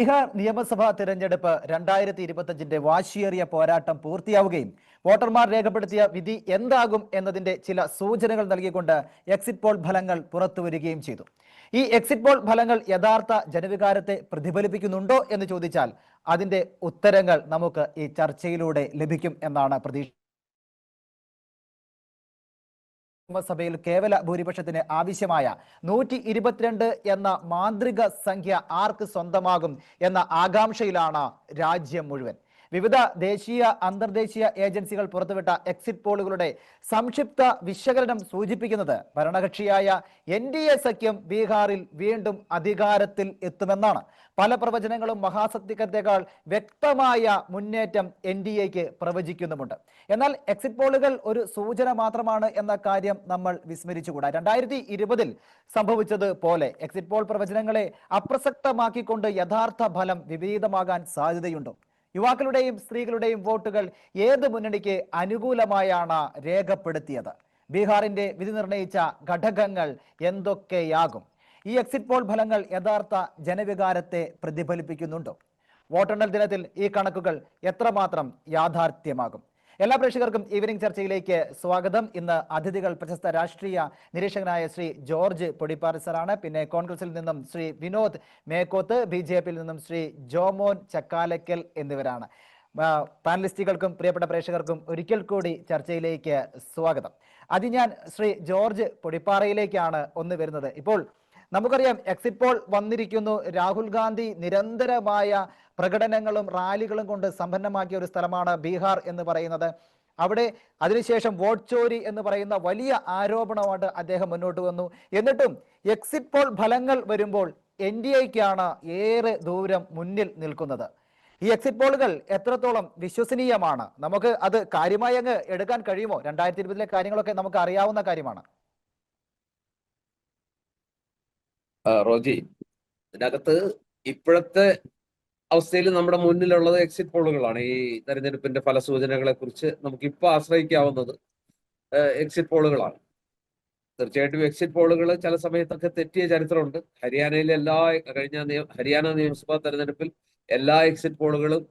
ബീഹാർ നിയമസഭാ തിരഞ്ഞെടുപ്പ് 2025 വാശിയേറിയ പോരാട്ടം പൂർത്തിയാവുകയും വോട്ടർമാർ രേഖപ്പെടുത്തിയ വിധി എന്താകും എന്നതിന്റെ ചില സൂചനകൾ നൽകിക്കൊണ്ട് എക്സിറ്റ് പോൾ ഫലങ്ങൾ പുറത്തുവരികയും ചെയ്തു. ഈ എക്സിറ്റ് പോൾ ഫലങ്ങൾ യഥാർത്ഥ ജനവികാരത്തെ പ്രതിഫലിപ്പിക്കുന്നുണ്ടോ എന്ന് ചോദിച്ചാൽ അതിന്റെ ഉത്തരങ്ങൾ നമുക്ക് ഈ ചർച്ചയിലൂടെ ലഭിക്കും എന്നാണ് പ്രതീക്ഷ. നിയമസഭയിൽ കേവല ഭൂരിപക്ഷത്തിന് ആവശ്യമായ 122 എന്ന മാന്ത്രിക സംഖ്യ ആർക്ക് സ്വന്തമാകും എന്ന ആകാംക്ഷയിലാണ് രാജ്യം മുഴുവൻ. വിവിധ ദേശീയ അന്തർദേശീയ ഏജൻസികൾ പുറത്തുവിട്ട എക്സിറ്റ് പോളുകളുടെ സംക്ഷിപ്ത വിശകലനം സൂചിപ്പിക്കുന്നത് ഭരണകക്ഷിയായ NDA സഖ്യം ബീഹാറിൽ വീണ്ടും അധികാരത്തിൽ എത്തുമെന്നാണ്. പല പ്രവചനങ്ങളും മഹാസത്യത്തേക്കാൾ വ്യക്തമായ മുന്നേറ്റം NDAക്ക് പ്രവചിക്കുന്നുമുണ്ട്. എന്നാൽ എക്സിറ്റ് പോളുകൾ ഒരു സൂചന മാത്രമാണ് എന്ന കാര്യം നമ്മൾ വിസ്മരിച്ചുകൂടാ. 2020 സംഭവിച്ചത് പോലെ എക്സിറ്റ് പോൾ പ്രവചനങ്ങളെ അപ്രസക്തമാക്കിക്കൊണ്ട് യഥാർത്ഥ ഫലം വിപരീതമാകാൻ സാധ്യതയുണ്ടോ? യുവാക്കളുടെയും സ്ത്രീകളുടെയും വോട്ടുകൾ ഏത് മുന്നണിക്ക് അനുകൂലമായാണ് രേഖപ്പെടുത്തിയത്? ബീഹാറിന്റെ വിധി നിർണയിച്ച ഘടകങ്ങൾ എന്തൊക്കെയാകും? ഈ എക്സിറ്റ് പോൾ ഫലങ്ങൾ യഥാർത്ഥ ജനവികാരത്തെ പ്രതിഫലിപ്പിക്കുന്നുണ്ടോ? വോട്ടെണ്ണൽ ദിനത്തിൽ ഈ കണക്കുകൾ എത്രമാത്രം യാഥാർത്ഥ്യമാകും? എല്ലാ പ്രേക്ഷകർക്കും ഈവനിംഗ് ചർച്ചയിലേക്ക് സ്വാഗതം. ഇന്ന് അതിഥികൾ പ്രശസ്ത രാഷ്ട്രീയ നിരീക്ഷകനായ ശ്രീ ജോർജ് പൊടിപ്പാറ സാറാണ്. പിന്നെ കോൺഗ്രസിൽ നിന്നും ശ്രീ വിനോദ് മേക്കോത്ത്, BJPയിൽ നിന്നും ശ്രീ ജോമോൻ ചക്കാലക്കൽ എന്നിവരാണ്. പാനലിസ്റ്റുകൾക്കും പ്രിയപ്പെട്ട പ്രേക്ഷകർക്കും ഒരിക്കൽ കൂടി ചർച്ചയിലേക്ക് സ്വാഗതം. അത് ഞാൻ ശ്രീ ജോർജ് പൊടിപ്പാറയിലേക്കാണ് ഒന്ന് വരുന്നത്. ഇപ്പോൾ നമുക്കറിയാം എക്സിറ്റ് പോൾ വന്നിരിക്കുന്നു. രാഹുൽ ഗാന്ധി നിരന്തരമായ പ്രകടനങ്ങളും റാലികളും കൊണ്ട് സമ്പന്നമാക്കിയ ഒരു സ്ഥലമാണ് ബീഹാർ എന്ന് പറയുന്നത്. അവിടെ അതിനുശേഷം വോട്ട് ചോരി എന്ന് പറയുന്ന വലിയ ആരോപണമായിട്ട് അദ്ദേഹം മുന്നോട്ട് വന്നു. എന്നിട്ടും എക്സിറ്റ് പോൾ ഫലങ്ങൾ വരുമ്പോൾ NDAക്കാണ് ഏറെ ദൂരം മുന്നിൽ നിൽക്കുന്നത്. ഈ എക്സിറ്റ് പോളുകൾ എത്രത്തോളം വിശ്വസനീയമാണ്? നമുക്ക് അത് കാര്യമായി അങ്ങ് എടുക്കാൻ കഴിയുമോ? 2020 കാര്യങ്ങളൊക്കെ നമുക്ക് അറിയാവുന്ന കാര്യമാണ്. റോജി, ഇതിനകത്ത് ഇപ്പോഴത്തെ അവസ്ഥയിൽ നമ്മുടെ മുന്നിലുള്ളത് എക്സിറ്റ് പോളുകളാണ്. ഈ തെരഞ്ഞെടുപ്പിന്റെ ഫലസൂചനകളെ കുറിച്ച് നമുക്ക് ഇപ്പോൾ ആശ്രയിക്കാവുന്നത് എക്സിറ്റ് പോളുകളാണ്. തീർച്ചയായിട്ടും എക്സിറ്റ് പോളുകൾ ചില സമയത്തൊക്കെ തെറ്റിയ ചരിത്രമുണ്ട്. ഹരിയാനയിലെ ഹരിയാന നിയമസഭാ തെരഞ്ഞെടുപ്പിൽ എല്ലാ എക്സിറ്റ് പോളുകളും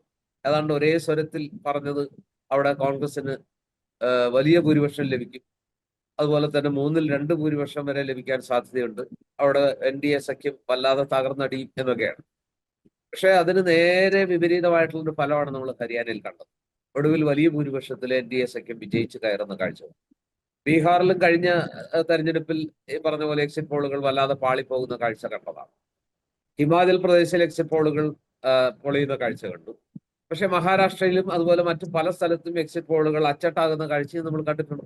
ഏതാണ്ട് ഒരേ സ്വരത്തിൽ പറഞ്ഞത് അവിടെ കോൺഗ്രസിന് വലിയ ഭൂരിപക്ഷം ലഭിക്കും, അതുപോലെ തന്നെ 2/3 ഭൂരിപക്ഷം വരെ ലഭിക്കാൻ സാധ്യതയുണ്ട്, അവിടെ NDA സഖ്യം വല്ലാതെ തകർന്നടിയും എന്നൊക്കെയാണ്. പക്ഷെ അതിന് നേരെ വിപരീതമായിട്ടുള്ളൊരു ഫലമാണ് നമ്മൾ ഹരിയാനയിൽ കണ്ടത്. ഒടുവിൽ വലിയ ഭൂരിപക്ഷത്തിൽ NDA സഖ്യം വിജയിച്ച് കയറുന്ന കാഴ്ച. ബീഹാറിലും കഴിഞ്ഞ തെരഞ്ഞെടുപ്പിൽ ഈ പറഞ്ഞ പോലെ എക്സിറ്റ് പോളുകൾ വല്ലാതെ പാളിപ്പോകുന്ന കാഴ്ച കണ്ടതാണ്. ഹിമാചൽ പ്രദേശിലെ എക്സിറ്റ് പോളുകൾ പൊളിയുന്ന കാഴ്ച കണ്ടു. പക്ഷെ മഹാരാഷ്ട്രയിലും അതുപോലെ മറ്റു പല സ്ഥലത്തും എക്സിറ്റ് പോളുകൾ അച്ചട്ടാകുന്ന കാഴ്ചയും നമ്മൾ കണ്ടിട്ടുണ്ട്.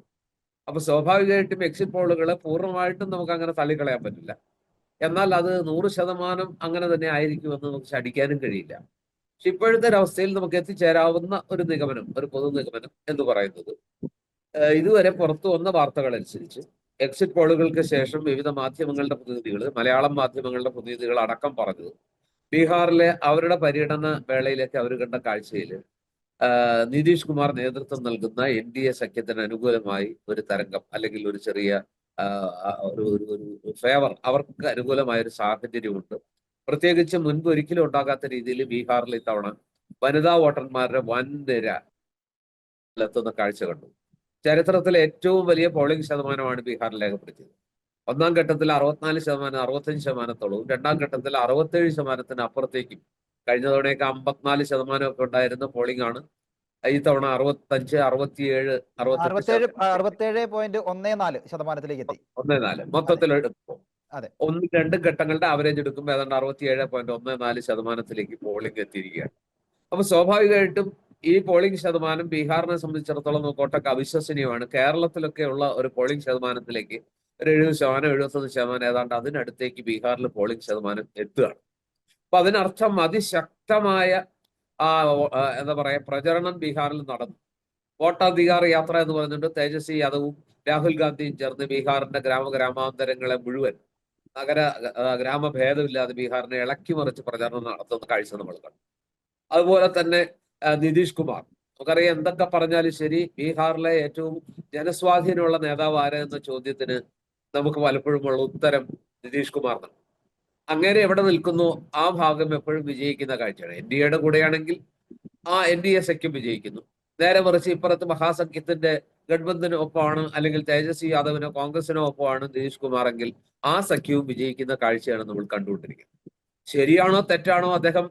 അപ്പൊ സ്വാഭാവികമായിട്ടും എക്സിറ്റ് പോളുകളെ പൂർണ്ണമായിട്ടും നമുക്ക് അങ്ങനെ തള്ളിക്കളയാൻ പറ്റില്ല. എന്നാൽ അത് 100% അങ്ങനെ തന്നെ ആയിരിക്കുമെന്ന് നമുക്ക് ശഠിക്കാനും കഴിയില്ല. പക്ഷെ ഇപ്പോഴത്തെ ഒരവസ്ഥയിൽ നമുക്ക് എത്തിച്ചേരാവുന്ന ഒരു നിഗമനം, ഒരു പൊതു നിഗമനം എന്ന് പറയുന്നത്, ഇതുവരെ പുറത്തു വന്ന വാർത്തകൾ അനുസരിച്ച് എക്സിറ്റ് പോളുകൾക്ക് ശേഷം വിവിധ മാധ്യമങ്ങളുടെ പ്രതിനിധികൾ, മലയാളം മാധ്യമങ്ങളുടെ പ്രതിനിധികൾ അടക്കം പറഞ്ഞത് ബീഹാറിലെ അവരുടെ പര്യടന വേളയിലേക്ക് അവർ കണ്ട കാഴ്ചയിൽ നിതീഷ് കുമാർ നേതൃത്വം നൽകുന്ന NDA സഖ്യത്തിന് അനുകൂലമായി ഒരു തരംഗം അല്ലെങ്കിൽ ഒരു ചെറിയ ഒരു ഫേവർ അവർക്ക് അനുകൂലമായ ഒരു സാഹചര്യമുണ്ട്. പ്രത്യേകിച്ച് മുൻപ് ഒരിക്കലും ഉണ്ടാകാത്ത രീതിയിൽ ബീഹാറിൽ ഇത്തവണ വനിതാ വോട്ടർമാരുടെ വൻനിര എത്തുന്ന കാഴ്ച കണ്ടു. ചരിത്രത്തിലെ ഏറ്റവും വലിയ പോളിംഗ് ശതമാനമാണ് ബീഹാറിൽ രേഖപ്പെടുത്തിയത്. ഒന്നാം ഘട്ടത്തിൽ 64%, 65%, രണ്ടാം ഘട്ടത്തിൽ 67% അപ്പുറത്തേക്കും. കഴിഞ്ഞ തവണയൊക്കെ 54% ഒക്കെ ഉണ്ടായിരുന്ന പോളിംഗ് ആണ് ഈ തവണ 65, 67, 67.14% എത്തി. 14 മൊത്തത്തിൽ എടുക്കുമ്പോൾ 1-2 ഘട്ടങ്ങളുടെ ആവറേജ് എടുക്കുമ്പോൾ ഏതാണ്ട് 67.14% പോളിംഗ് എത്തിയിരിക്കുകയാണ്. അപ്പൊ സ്വാഭാവികമായിട്ടും ഈ പോളിംഗ് ശതമാനം ബീഹാറിനെ സംബന്ധിച്ചിടത്തോളം നോക്കോട്ടൊക്കെ അവിശ്വസനീയമാണ്. കേരളത്തിലൊക്കെ ഉള്ള ഒരു പോളിംഗ് ശതമാനത്തിലേക്ക് ഒരു 70%, 71% ഏതാണ്ട് അതിനടുത്തേക്ക് ബീഹാറിൽ പോളിംഗ് ശതമാനം എത്തുകയാണ്. അപ്പൊ അതിനർത്ഥം അതിശക്തമായ എന്താ പറയാ പ്രചരണം ബീഹാറിൽ നടന്നു. വോട്ടധികാർ യാത്ര എന്ന് പറഞ്ഞിട്ട് തേജസ്വി യാദവും രാഹുൽ ഗാന്ധിയും ചേർന്ന് ബീഹാറിന്റെ ഗ്രാമഗ്രാമാന്തരങ്ങളെ മുഴുവൻ ഗ്രാമഭേദമില്ലാതെ ബീഹാറിനെ ഇളക്കി മറിച്ച് പ്രചരണം നടത്തുന്ന കാഴ്ച നമ്മൾ കണ്ടു. അതുപോലെ തന്നെ നിതീഷ് കുമാർ, നമുക്കറിയാം എന്തൊക്കെ പറഞ്ഞാലും ശരി, ബീഹാറിലെ ഏറ്റവും ജനസ്വാധീനമുള്ള നേതാവ് ആരെന്ന ചോദ്യത്തിന് നമുക്ക് പലപ്പോഴും ഉള്ള ഉത്തരം നിതീഷ് കുമാറിനാണ്. അങ്ങേരെ എവിടെ നിൽക്കുന്നു ആ ഭാഗം എപ്പോഴും വിജയിക്കുന്ന കാഴ്ചയാണ്. എൻ ഡി എയുടെ കൂടെയാണെങ്കിൽ ആ എൻ ഡി എ സഖ്യം വിജയിക്കുന്നു. നേരെ മറിച്ച് ഇപ്പുറത്ത് മഹാസഖ്യത്തിന്റെ ഗഡ്ബന്ധിന് ഒപ്പമാണ്, അല്ലെങ്കിൽ തേജസ്വി യാദവിനോ കോൺഗ്രസിനോ ഒപ്പമാണ് നിതീഷ് കുമാർ എങ്കിൽ ആ സഖ്യവും വിജയിക്കുന്ന കാഴ്ചയാണ് നമ്മൾ കണ്ടുകൊണ്ടിരിക്കുന്നത്. ശരിയാണോ തെറ്റാണോ അദ്ദേഹം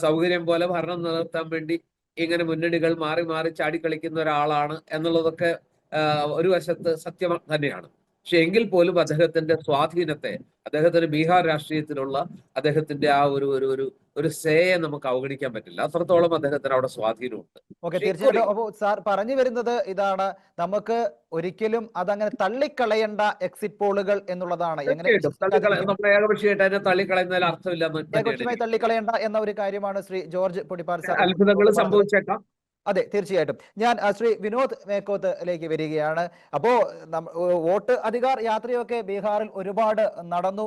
സൗകര്യം പോലെ ഭരണം നിലനിർത്താൻ വേണ്ടി ഇങ്ങനെ മുന്നണികൾ മാറി മാറി ചാടിക്കളിക്കുന്ന ഒരാളാണ് എന്നുള്ളതൊക്കെ ഒരു വശത്ത് സത്യം തന്നെയാണ്. പക്ഷെ എങ്കിൽ പോലും അദ്ദേഹത്തിന്റെ സ്വാധീനത്തെ, അദ്ദേഹത്തിന് ബീഹാർ രാഷ്ട്രീയത്തിലുള്ള അദ്ദേഹത്തിന്റെ ആ ഒരു ഒരു ഒരു ഒരു സേയെ നമുക്ക് അവഗണിക്കാൻ പറ്റില്ല. അത്രത്തോളം അദ്ദേഹത്തിന് അവിടെ സ്വാധീനമുണ്ട്. ഓക്കെ, തീർച്ചയായിട്ടും. അപ്പോൾ സാർ പറഞ്ഞു വരുന്നത് ഇതാണ്, നമുക്ക് ഒരിക്കലും അതങ്ങനെ തള്ളിക്കളയേണ്ട എക്സിറ്റ് പോളുകൾ എന്നുള്ളതാണ്. എങ്ങനെ നമ്മുടെ ഏകപക്ഷീയമായിട്ട് അതിനെ തള്ളിക്കളയുന്നതിൽ അർത്ഥമില്ലെന്ന് ഏകപക്ഷീയമായി തള്ളിക്കളയേണ്ട എന്ന ഒരു കാര്യമാണ് ശ്രീ ജോർജ് പൊടിപ്പാറ സാർ. അത്ഭുതങ്ങൾ സംഭവിച്ചേക്കാം. അതെ, തീർച്ചയായിട്ടും. ഞാൻ ശ്രീ വിനോദ് മേക്കോത്തിലേക്ക് വരികയാണ്. അപ്പോ വോട്ട് അധികാർ യാത്രയൊക്കെ ബീഹാറിൽ ഒരുപാട് നടന്നു.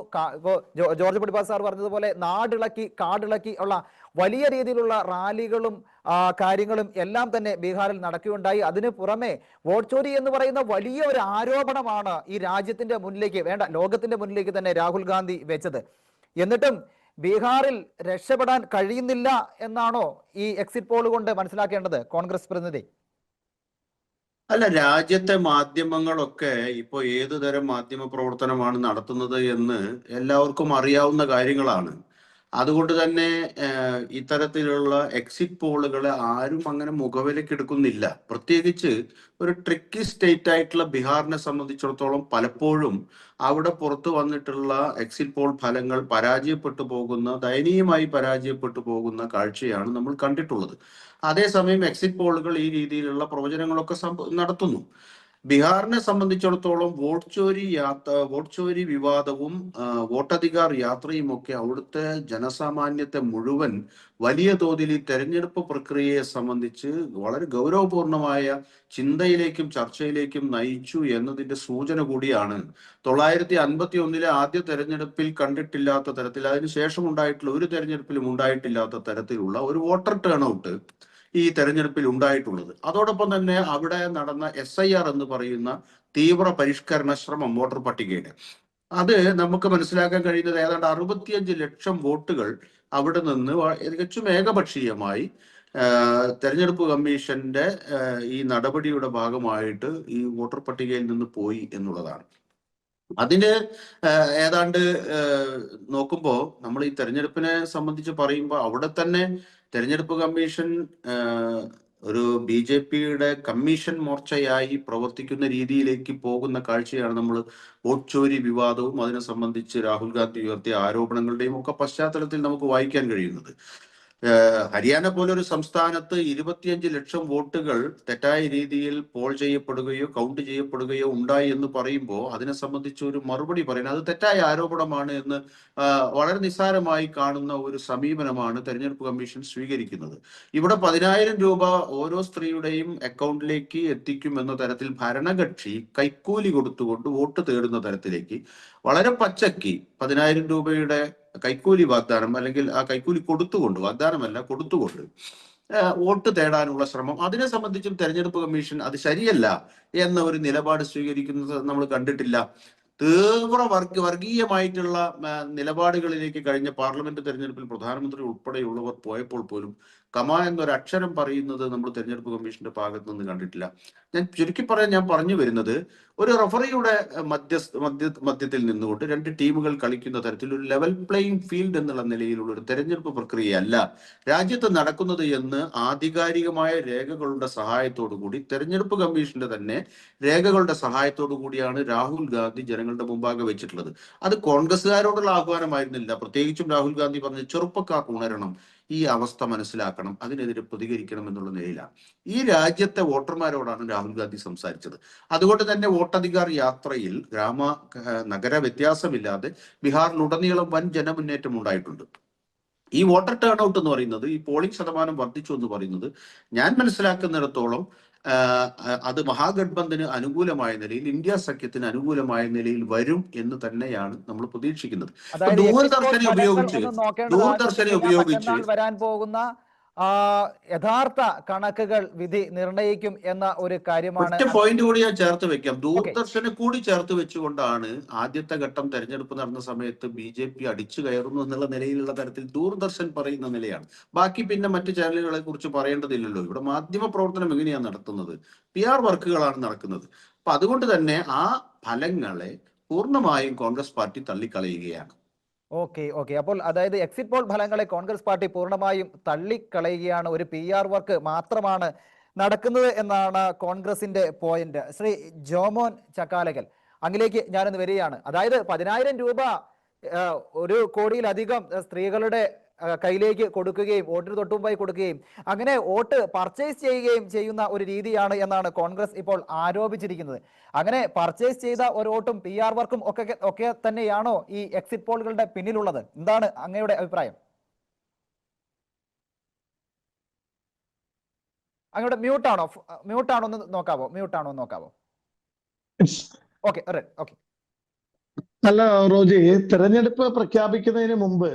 ജോർജ് പൊടിപ്പാറ സാർ പറഞ്ഞതുപോലെ നാടിളക്കി കാടിളക്കി ഉള്ള വലിയ രീതിയിലുള്ള റാലികളും കാര്യങ്ങളും എല്ലാം തന്നെ ബീഹാറിൽ നടക്കുകയുണ്ടായി. അതിനു പുറമെ വോട്ട് ചോരി എന്ന് പറയുന്ന വലിയ ഒരു ആരോപണമാണ് ഈ രാജ്യത്തിന്റെ മുന്നിലേക്ക്, വേണ്ട ലോകത്തിന്റെ മുന്നിലേക്ക് തന്നെ രാഹുൽ ഗാന്ധി വെച്ചത്. എന്നിട്ടും ബീഹാറിൽ രക്ഷപ്പെടാൻ കഴിയുന്നില്ല എന്നാണോ ഈ എക്സിറ്റ് പോൾ കൊണ്ട് മനസ്സിലാക്കേണ്ടത് കോൺഗ്രസ് പ്രതിനിധി? അല്ല, രാജ്യത്തെ മാധ്യമങ്ങളൊക്കെ ഇപ്പോൾ ഏതു തരം മാധ്യമ പ്രവർത്തനമാണ് നടത്തുന്നത് എന്ന് എല്ലാവർക്കും അറിയാവുന്ന കാര്യങ്ങളാണ്. അതുകൊണ്ട് തന്നെ ഇത്തരത്തിലുള്ള എക്സിറ്റ് പോളുകളെ ആരും അങ്ങനെ മുഖവിലക്കെടുക്കുന്നില്ല. പ്രത്യേകിച്ച് ഒരു ട്രിക്കി സ്റ്റേറ്റ് ആയിട്ടുള്ള ബീഹാറിനെ സംബന്ധിച്ചിടത്തോളം പലപ്പോഴും അവിടെ പുറത്തു വന്നിട്ടുള്ള എക്സിറ്റ് പോൾ ഫലങ്ങൾ ദയനീയമായി പരാജയപ്പെട്ടു പോകുന്ന കാഴ്ചയാണ് നമ്മൾ കണ്ടിട്ടുള്ളത്. അതേസമയം എക്സിറ്റ് പോളുകൾ ഈ രീതിയിലുള്ള പ്രവചനങ്ങളൊക്കെ നടത്തുന്നു. ബീഹാറിനെ സംബന്ധിച്ചിടത്തോളം വോട്ട് ചോരി വിവാദവും വോട്ടധികാർ യാത്രയും ഒക്കെ അവിടുത്തെ ജനസാമാന്യത്തെ മുഴുവൻ വലിയ തോതിൽ ഈ തെരഞ്ഞെടുപ്പ് പ്രക്രിയയെ സംബന്ധിച്ച് വളരെ ഗൗരവപൂർണമായ ചിന്തയിലേക്കും ചർച്ചയിലേക്കും നയിച്ചു എന്നതിന്റെ സൂചന കൂടിയാണ് 951 ആദ്യ തെരഞ്ഞെടുപ്പിൽ കണ്ടിട്ടില്ലാത്ത തരത്തിൽ, അതിനുശേഷം ഉണ്ടായിട്ടുള്ള ഒരു തെരഞ്ഞെടുപ്പിലും ഉണ്ടായിട്ടില്ലാത്ത തരത്തിലുള്ള ഒരു വോട്ടർ ടേൺ ഔട്ട് ഈ തെരഞ്ഞെടുപ്പിൽ ഉണ്ടായിട്ടുള്ളത്. അതോടൊപ്പം തന്നെ അവിടെ നടന്ന SIR എന്ന് പറയുന്ന തീവ്ര പരിഷ്കരണ ശ്രമം വോട്ടർ പട്ടികയുടെ, അത് നമുക്ക് മനസ്സിലാക്കാൻ കഴിയുന്നത് ഏതാണ്ട് 65 ലക്ഷം വോട്ടുകൾ അവിടെ നിന്ന് തികച്ചും ഏകപക്ഷീയമായി തെരഞ്ഞെടുപ്പ് കമ്മീഷന്റെ ഈ നടപടിയുടെ ഭാഗമായിട്ട് ഈ വോട്ടർ പട്ടികയിൽ നിന്ന് പോയി എന്നുള്ളതാണ്. അതിന് ഏതാണ്ട് നോക്കുമ്പോൾ നമ്മൾ ഈ തെരഞ്ഞെടുപ്പിനെ സംബന്ധിച്ച് പറയുമ്പോൾ അവിടെ തന്നെ തെരഞ്ഞെടുപ്പ് കമ്മീഷൻ ഒരു BJPയുടെ കമ്മീഷൻ മോർച്ചയായി പ്രവർത്തിക്കുന്ന രീതിയിലേക്ക് പോകുന്ന കാഴ്ചയാണ് നമ്മൾ വോട്ട് ചോരി വിവാദവും അതിനെ സംബന്ധിച്ച് രാഹുൽ ഗാന്ധി ഉയർത്തിയ ആരോപണങ്ങളുടെയും ഒക്കെ പശ്ചാത്തലത്തിൽ നമുക്ക് വായിക്കാൻ കഴിയുന്നത്. ഹരിയാന പോലൊരു സംസ്ഥാനത്ത് 25 ലക്ഷം വോട്ടുകൾ തെറ്റായ രീതിയിൽ പോൾ ചെയ്യപ്പെടുകയോ കൗണ്ട് ചെയ്യപ്പെടുകയോ ഉണ്ടായി എന്ന് പറയുമ്പോൾ അതിനെ സംബന്ധിച്ച് ഒരു മറുപടി പറയുന്നത് അത് തെറ്റായ ആരോപണമാണ് എന്ന് വളരെ നിസ്സാരമായി കാണുന്ന ഒരു സമീപനമാണ് തെരഞ്ഞെടുപ്പ് കമ്മീഷൻ സ്വീകരിക്കുന്നത്. ഇവിടെ 10,000 രൂപ ഓരോ സ്ത്രീയുടെയും അക്കൗണ്ടിലേക്ക് എത്തിക്കും എന്ന തരത്തിൽ ഭരണകക്ഷി കൈക്കൂലി കൊടുത്തുകൊണ്ട് വോട്ട് തേടുന്ന തരത്തിലേക്ക് വളരെ പച്ചയ്ക്ക് 10,000 രൂപയുടെ കൈക്കൂലി വാഗ്ദാനം, അല്ലെങ്കിൽ ആ കൈക്കൂലി കൊടുത്തുകൊണ്ട്, വാഗ്ദാനമല്ല കൊടുത്തുകൊണ്ട് വോട്ട് തേടാനുള്ള ശ്രമം, അതിനെ സംബന്ധിച്ചും തെരഞ്ഞെടുപ്പ് കമ്മീഷൻ അത് ശരിയല്ല എന്ന ഒരു നിലപാട് സ്വീകരിക്കുന്നത് നമ്മൾ കണ്ടിട്ടില്ല. തീവ്ര വർഗീയമായിട്ടുള്ള നിലപാടുകളിലേക്ക് കഴിഞ്ഞ പാർലമെന്റ് തെരഞ്ഞെടുപ്പിൽ പ്രധാനമന്ത്രി ഉൾപ്പെടെയുള്ളവർ പോയപ്പോൾ പോലും കമ എന്നൊരക്ഷരം പറയുന്നത് നമ്മൾ തെരഞ്ഞെടുപ്പ് കമ്മീഷന്റെ ഭാഗത്ത് നിന്ന് കണ്ടിട്ടില്ല. ഞാൻ പറഞ്ഞു വരുന്നത്, ഒരു റഫറിയുടെ മധ്യത്തിൽ നിന്നുകൊണ്ട് രണ്ട് ടീമുകൾ കളിക്കുന്ന തരത്തിൽ ഒരു ലെവൽ പ്ലേയിങ് ഫീൽഡ് എന്നുള്ള നിലയിലുള്ള ഒരു തെരഞ്ഞെടുപ്പ് പ്രക്രിയയല്ല രാജ്യത്ത് നടക്കുന്നത് എന്ന് ആധികാരികമായ രേഖകളുടെ സഹായത്തോടു കൂടി, തെരഞ്ഞെടുപ്പ് കമ്മീഷന്റെ തന്നെ രേഖകളുടെ സഹായത്തോടു കൂടിയാണ് രാഹുൽ ഗാന്ധി ജനങ്ങളുടെ മുമ്പാകെ വെച്ചിട്ടുള്ളത്. അത് കോൺഗ്രസ്സുകാരോടുള്ള ആഹ്വാനമായിരുന്നില്ല. പ്രത്യേകിച്ചും രാഹുൽ ഗാന്ധി പറഞ്ഞ ചെറുപ്പക്കാർ ഉണരണം, ഈ അവസ്ഥ മനസ്സിലാക്കണം, അതിനെതിരെ പ്രതികരിക്കണം എന്നുള്ള നിലയിലാണ്. ഈ രാജ്യത്തെ വോട്ടർമാരോടാണ് രാഹുൽ ഗാന്ധി സംസാരിച്ചത്. അതുകൊണ്ട് തന്നെ വോട്ടധികാർ യാത്രയിൽ നഗര വ്യത്യാസമില്ലാതെ ബീഹാറിലുടനീളം വൻ ജനമുന്നേറ്റം ഉണ്ടായിട്ടുണ്ട്. ഈ വോട്ടർ ടേൺ ഔട്ട് എന്ന് പറയുന്നത്, ഈ പോളിംഗ് ശതമാനം വർദ്ധിച്ചു എന്ന് പറയുന്നത്, ഞാൻ മനസ്സിലാക്കുന്നിടത്തോളം അത് മഹാഗഡ്ബന്ധിന് അനുകൂലമായ നിലയിൽ, ഇന്ത്യ സഖ്യത്തിന് അനുകൂലമായ നിലയിൽ വരും എന്ന് തന്നെയാണ് നമ്മൾ പ്രതീക്ഷിക്കുന്നത്. ദൂരദർശനെ ഉപയോഗിച്ച് വരാൻ പോകുന്ന യഥാർത്ഥ കണക്കുകൾ വിധി നിർണയിക്കും എന്ന ഒരു കാര്യമാണ്. ഒറ്റ പോയിന്റ് കൂടി ഞാൻ ചേർത്ത് വെക്കാം. ഓക്കെ, ദൂരദർശനെ കൂടി ചേർത്ത് വെച്ചുകൊണ്ടാണ് ആദ്യത്തെ ഘട്ടം തെരഞ്ഞെടുപ്പ് നടന്ന സമയത്ത് BJP അടിച്ചു കയറുന്നു എന്നുള്ള നിലയിലുള്ള തരത്തിൽ ദൂരദർശൻ പറയുന്ന നിലയാണ്. ബാക്കി പിന്നെ മറ്റു ചാനലുകളെ കുറിച്ച് പറയേണ്ടതില്ലല്ലോ. ഇവിടെ മാധ്യമ പ്രവർത്തനം എങ്ങനെയാണ് നടത്തുന്നത്? PR വർക്കുകളാണ് നടക്കുന്നത്. അപ്പൊ അതുകൊണ്ട് തന്നെ ആ ഫലങ്ങളെ പൂർണ്ണമായും കോൺഗ്രസ് പാർട്ടി തള്ളിക്കളയുകയാണ്. Okay, okay. അപ്പോൾ അതായത് എക്സിറ്റ് പോൾ ഫലങ്ങളെ കോൺഗ്രസ് പാർട്ടി പൂർണ്ണമായും തള്ളിക്കളയുകയാണ്, ഒരു PR വർക്ക് മാത്രമാണ് നടക്കുന്നത് എന്നാണ് കോൺഗ്രസിന്റെ പോയിന്റ്. ശ്രീ ജോമോൻ ചക്കാലക്കൽ, അങ്ങിലേക്ക് ഞാനൊന്ന് വരികയാണ്. അതായത് 10,000 രൂപ 1 കോടിയിലധികം സ്ത്രീകളുടെ കയ്യിലേക്ക് കൊടുക്കുകയും വോട്ടിന് തൊട്ടുമുമ്പായി കൊടുക്കുകയും അങ്ങനെ വോട്ട് പർച്ചേസ് ചെയ്യുകയും ചെയ്യുന്ന ഒരു രീതിയാണ് എന്നാണ് കോൺഗ്രസ് ഇപ്പോൾ ആരോപിച്ചിരിക്കുന്നത്. അങ്ങനെ പർച്ചേസ് ചെയ്ത ഒരു വോട്ടും PR വർക്കും ഒക്കെ തന്നെയാണോ ഈ എക്സിറ്റ് പോളുകളുടെ പിന്നിലുള്ളത്? എന്താണ് അങ്ങയുടെ അഭിപ്രായം? അങ്ങയുടെ മ്യൂട്ടാണോ ഒന്ന് നോക്കാവോ? Okay, okay. അല്ല റോജി, തെരഞ്ഞെടുപ്പ് പ്രഖ്യാപിക്കുന്നതിന് മുമ്പ്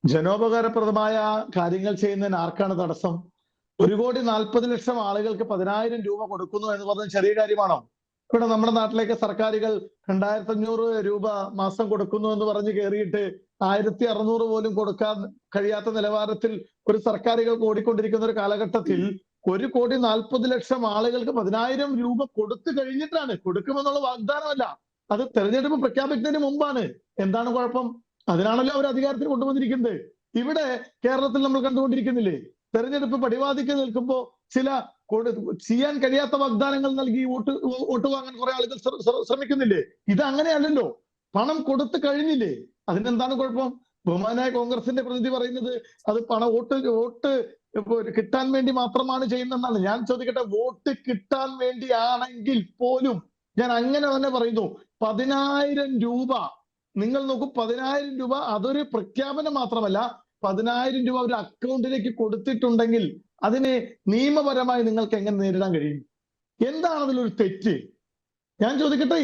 ജനോപകാരപ്രദമായ കാര്യങ്ങൾ ചെയ്യുന്നതിന് ആർക്കാണ് തടസ്സം? 1,40,00,000 ആളുകൾക്ക് 10,000 രൂപ കൊടുക്കുന്നു എന്ന് പറഞ്ഞാൽ ചെറിയ കാര്യമാണോ? ഇവിടെ നമ്മുടെ നാട്ടിലേക്ക് സർക്കാരുകൾ 2,500 രൂപ മാസം കൊടുക്കുന്നു എന്ന് പറഞ്ഞ് കയറിയിട്ട് 1,600 പോലും കൊടുക്കാൻ കഴിയാത്ത നിലവാരത്തിൽ ഒരു സർക്കാരുകൾ ഓടിക്കൊണ്ടിരിക്കുന്ന ഒരു കാലഘട്ടത്തിൽ 1,40,00,000 ആളുകൾക്ക് 10,000 രൂപ കൊടുത്തു കഴിഞ്ഞിട്ടാണ്, കൊടുക്കുമെന്നുള്ള വാഗ്ദാനമല്ല, അത് തെരഞ്ഞെടുപ്പ് പ്രഖ്യാപിക്കുന്നതിന് മുമ്പാണ്. എന്താണ് കുഴപ്പം? അതിനാണല്ലോ അവർ അധികാരത്തിൽ കൊണ്ടുവന്നിരിക്കുന്നത്. ഇവിടെ കേരളത്തിൽ നമ്മൾ കണ്ടുകൊണ്ടിരിക്കുന്നില്ലേ, തെരഞ്ഞെടുപ്പ് പടിവാദിക്ക് നിൽക്കുമ്പോൾ ചില ചെയ്യാൻ കഴിയാത്ത വാഗ്ദാനങ്ങൾ നൽകി വോട്ട് വാങ്ങാൻ കുറെ ആളുകൾ ശ്രമിക്കുന്നില്ലേ? ഇത് അങ്ങനെയല്ലല്ലോ, പണം കൊടുത്തു കഴിഞ്ഞില്ലേ, അതിനെന്താണ് കുഴപ്പം? ബഹുമാനായ കോൺഗ്രസിന്റെ പ്രതിനിധി പറയുന്നത് അത് വോട്ട് കിട്ടാൻ വേണ്ടി മാത്രമാണ് ചെയ്യുന്നതെന്നാണ്. ഞാൻ ചോദിക്കട്ടെ, വോട്ട് കിട്ടാൻ വേണ്ടിയാണെങ്കിൽ പോലും ഞാൻ അങ്ങനെ തന്നെ പറയുന്നു, 10,000 രൂപ നിങ്ങൾ നോക്കൂ, 10,000 രൂപ അതൊരു പ്രഖ്യാപനം മാത്രമല്ല, 10,000 രൂപ ഒരു അക്കൗണ്ടിലേക്ക് കൊടുത്തിട്ടുണ്ടെങ്കിൽ അതിനെ നിയമപരമായി നിങ്ങൾക്ക് എങ്ങനെ നേരിടാൻ കഴിയും? എന്താണ് അതിലൊരു തെറ്റ്? ഞാൻ ചോദിക്കട്ടെ,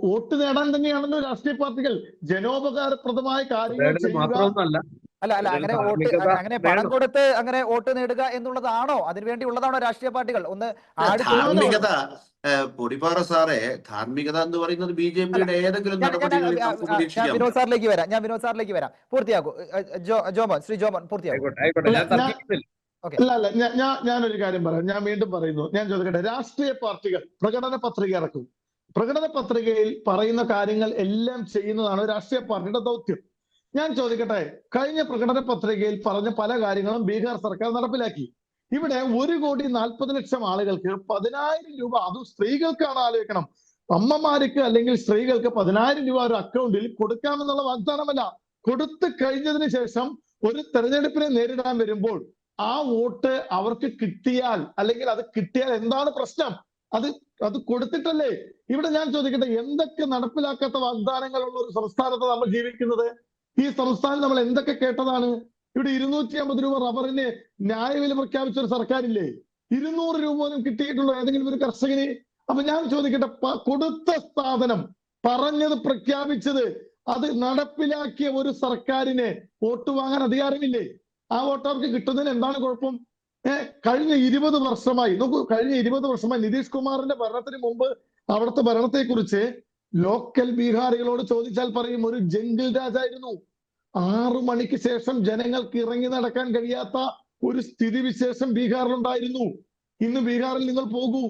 വോട്ട് നേടാൻ തന്നെയാണല്ലോ രാഷ്ട്രീയ പാർട്ടികൾ ജനോപകാരപ്രദമായ കാര്യങ്ങൾ ചെയ്യുക. അല്ല, അങ്ങനെ പണം കൊടുത്ത് അങ്ങനെ വോട്ട് നേടുക എന്നുള്ളതാണോ, അതിനുവേണ്ടി ഉള്ളതാണോ രാഷ്ട്രീയ പാർട്ടികൾ? ഒന്ന് ധാർമ്മികത, പൊടിപ്പാറ സാറേ, ധാർമ്മികത എന്ന് പറയുന്നത് BJPയുടെ ഏതെങ്കിലും നടപടികളിൽ നമുക്ക് പ്രതീക്ഷിക്കാം. ഞാൻ വിനോദ് സാറിലേക്ക് വരാം. പൂർത്തിയാക്കൂ ശ്രീ ജോമോൻ, പൂർത്തിയാക്കൂ. അല്ല, ഞാനൊരു കാര്യം പറയാം, ഞാൻ വീണ്ടും പറയുന്നു. ഞാൻ ചോദിക്കട്ടെ, രാഷ്ട്രീയ പാർട്ടികൾ പ്രകടന പത്രിക ഇറക്കും. പ്രകടന പത്രികയിൽ പറയുന്ന കാര്യങ്ങൾ എല്ലാം ചെയ്യുന്നതാണ് രാഷ്ട്രീയ പാർട്ടിയുടെ ദൗത്യം. ഞാൻ ചോദിക്കട്ടെ, കഴിഞ്ഞ പ്രകടന പത്രികയിൽ പറഞ്ഞ പല കാര്യങ്ങളും ബീഹാർ സർക്കാർ നടപ്പിലാക്കി. ഇവിടെ 1,40,00,000 ആളുകൾക്ക് 10,000 രൂപ, അതും സ്ത്രീകൾക്കാണ് ആലോചിക്കണം, അമ്മമാർക്ക് അല്ലെങ്കിൽ സ്ത്രീകൾക്ക് 10,000 രൂപ ഒരു അക്കൗണ്ടിൽ കൊടുക്കാമെന്നുള്ള വാഗ്ദാനമല്ല. കൊടുത്തു കഴിഞ്ഞതിന് ശേഷം ഒരു തെരഞ്ഞെടുപ്പിനെ നേരിടാൻ വരുമ്പോൾ ആ വോട്ട് അവർക്ക് കിട്ടിയാൽ, അല്ലെങ്കിൽ അത് കിട്ടിയാൽ എന്താണ് പ്രശ്നം? അത് കൊടുത്തിട്ടല്ലേ? ഇവിടെ ഞാൻ ചോദിക്കട്ടെ, എന്തൊക്കെ നടപ്പിലാക്കാത്ത വാഗ്ദാനങ്ങളുള്ള ഒരു സംസ്ഥാനത്ത് നമ്മൾ ജീവിക്കുന്നത്? ഈ സംസ്ഥാനം നമ്മൾ എന്തൊക്കെ കേട്ടതാണ്? ഇവിടെ 250 രൂപ റബ്ബറിന് ന്യായവില പ്രഖ്യാപിച്ച ഒരു സർക്കാരില്ലേ? 200 രൂപ പോലും കിട്ടിയിട്ടുള്ള ഏതെങ്കിലും ഒരു കർഷകന്? അപ്പൊ ഞാൻ ചോദിക്കട്ടെ, കൊടുത്ത സാധനം, പറഞ്ഞത് പ്രഖ്യാപിച്ചത്, അത് നടപ്പിലാക്കിയ ഒരു സർക്കാരിനെ വോട്ട് വാങ്ങാൻ അധികാരമില്ലേ? ആ വോട്ട് അവർക്ക് കിട്ടുന്നതിന് എന്താണ് കുഴപ്പം? കഴിഞ്ഞ 20 വർഷമായി നോക്കൂ, കഴിഞ്ഞ 20 വർഷമായി നിതീഷ് കുമാറിന്റെ ഭരണത്തിന് മുമ്പ് അവിടുത്തെ ഭരണത്തെക്കുറിച്ച് ലോക്കൽ ബീഹാറികളോട് ചോദിച്ചാൽ പറയും, ഒരു ജംഗിൾ രാജായിരുന്നു. 6 മണിക്ക് ശേഷം ജനങ്ങൾക്ക് ഇറങ്ങി നടക്കാൻ കഴിയാത്ത ഒരു സ്ഥിതിവിശേഷം ബീഹാറിലുണ്ടായിരുന്നു. ഇന്ന് ബീഹാറിൽ നിങ്ങൾ പോകൂ,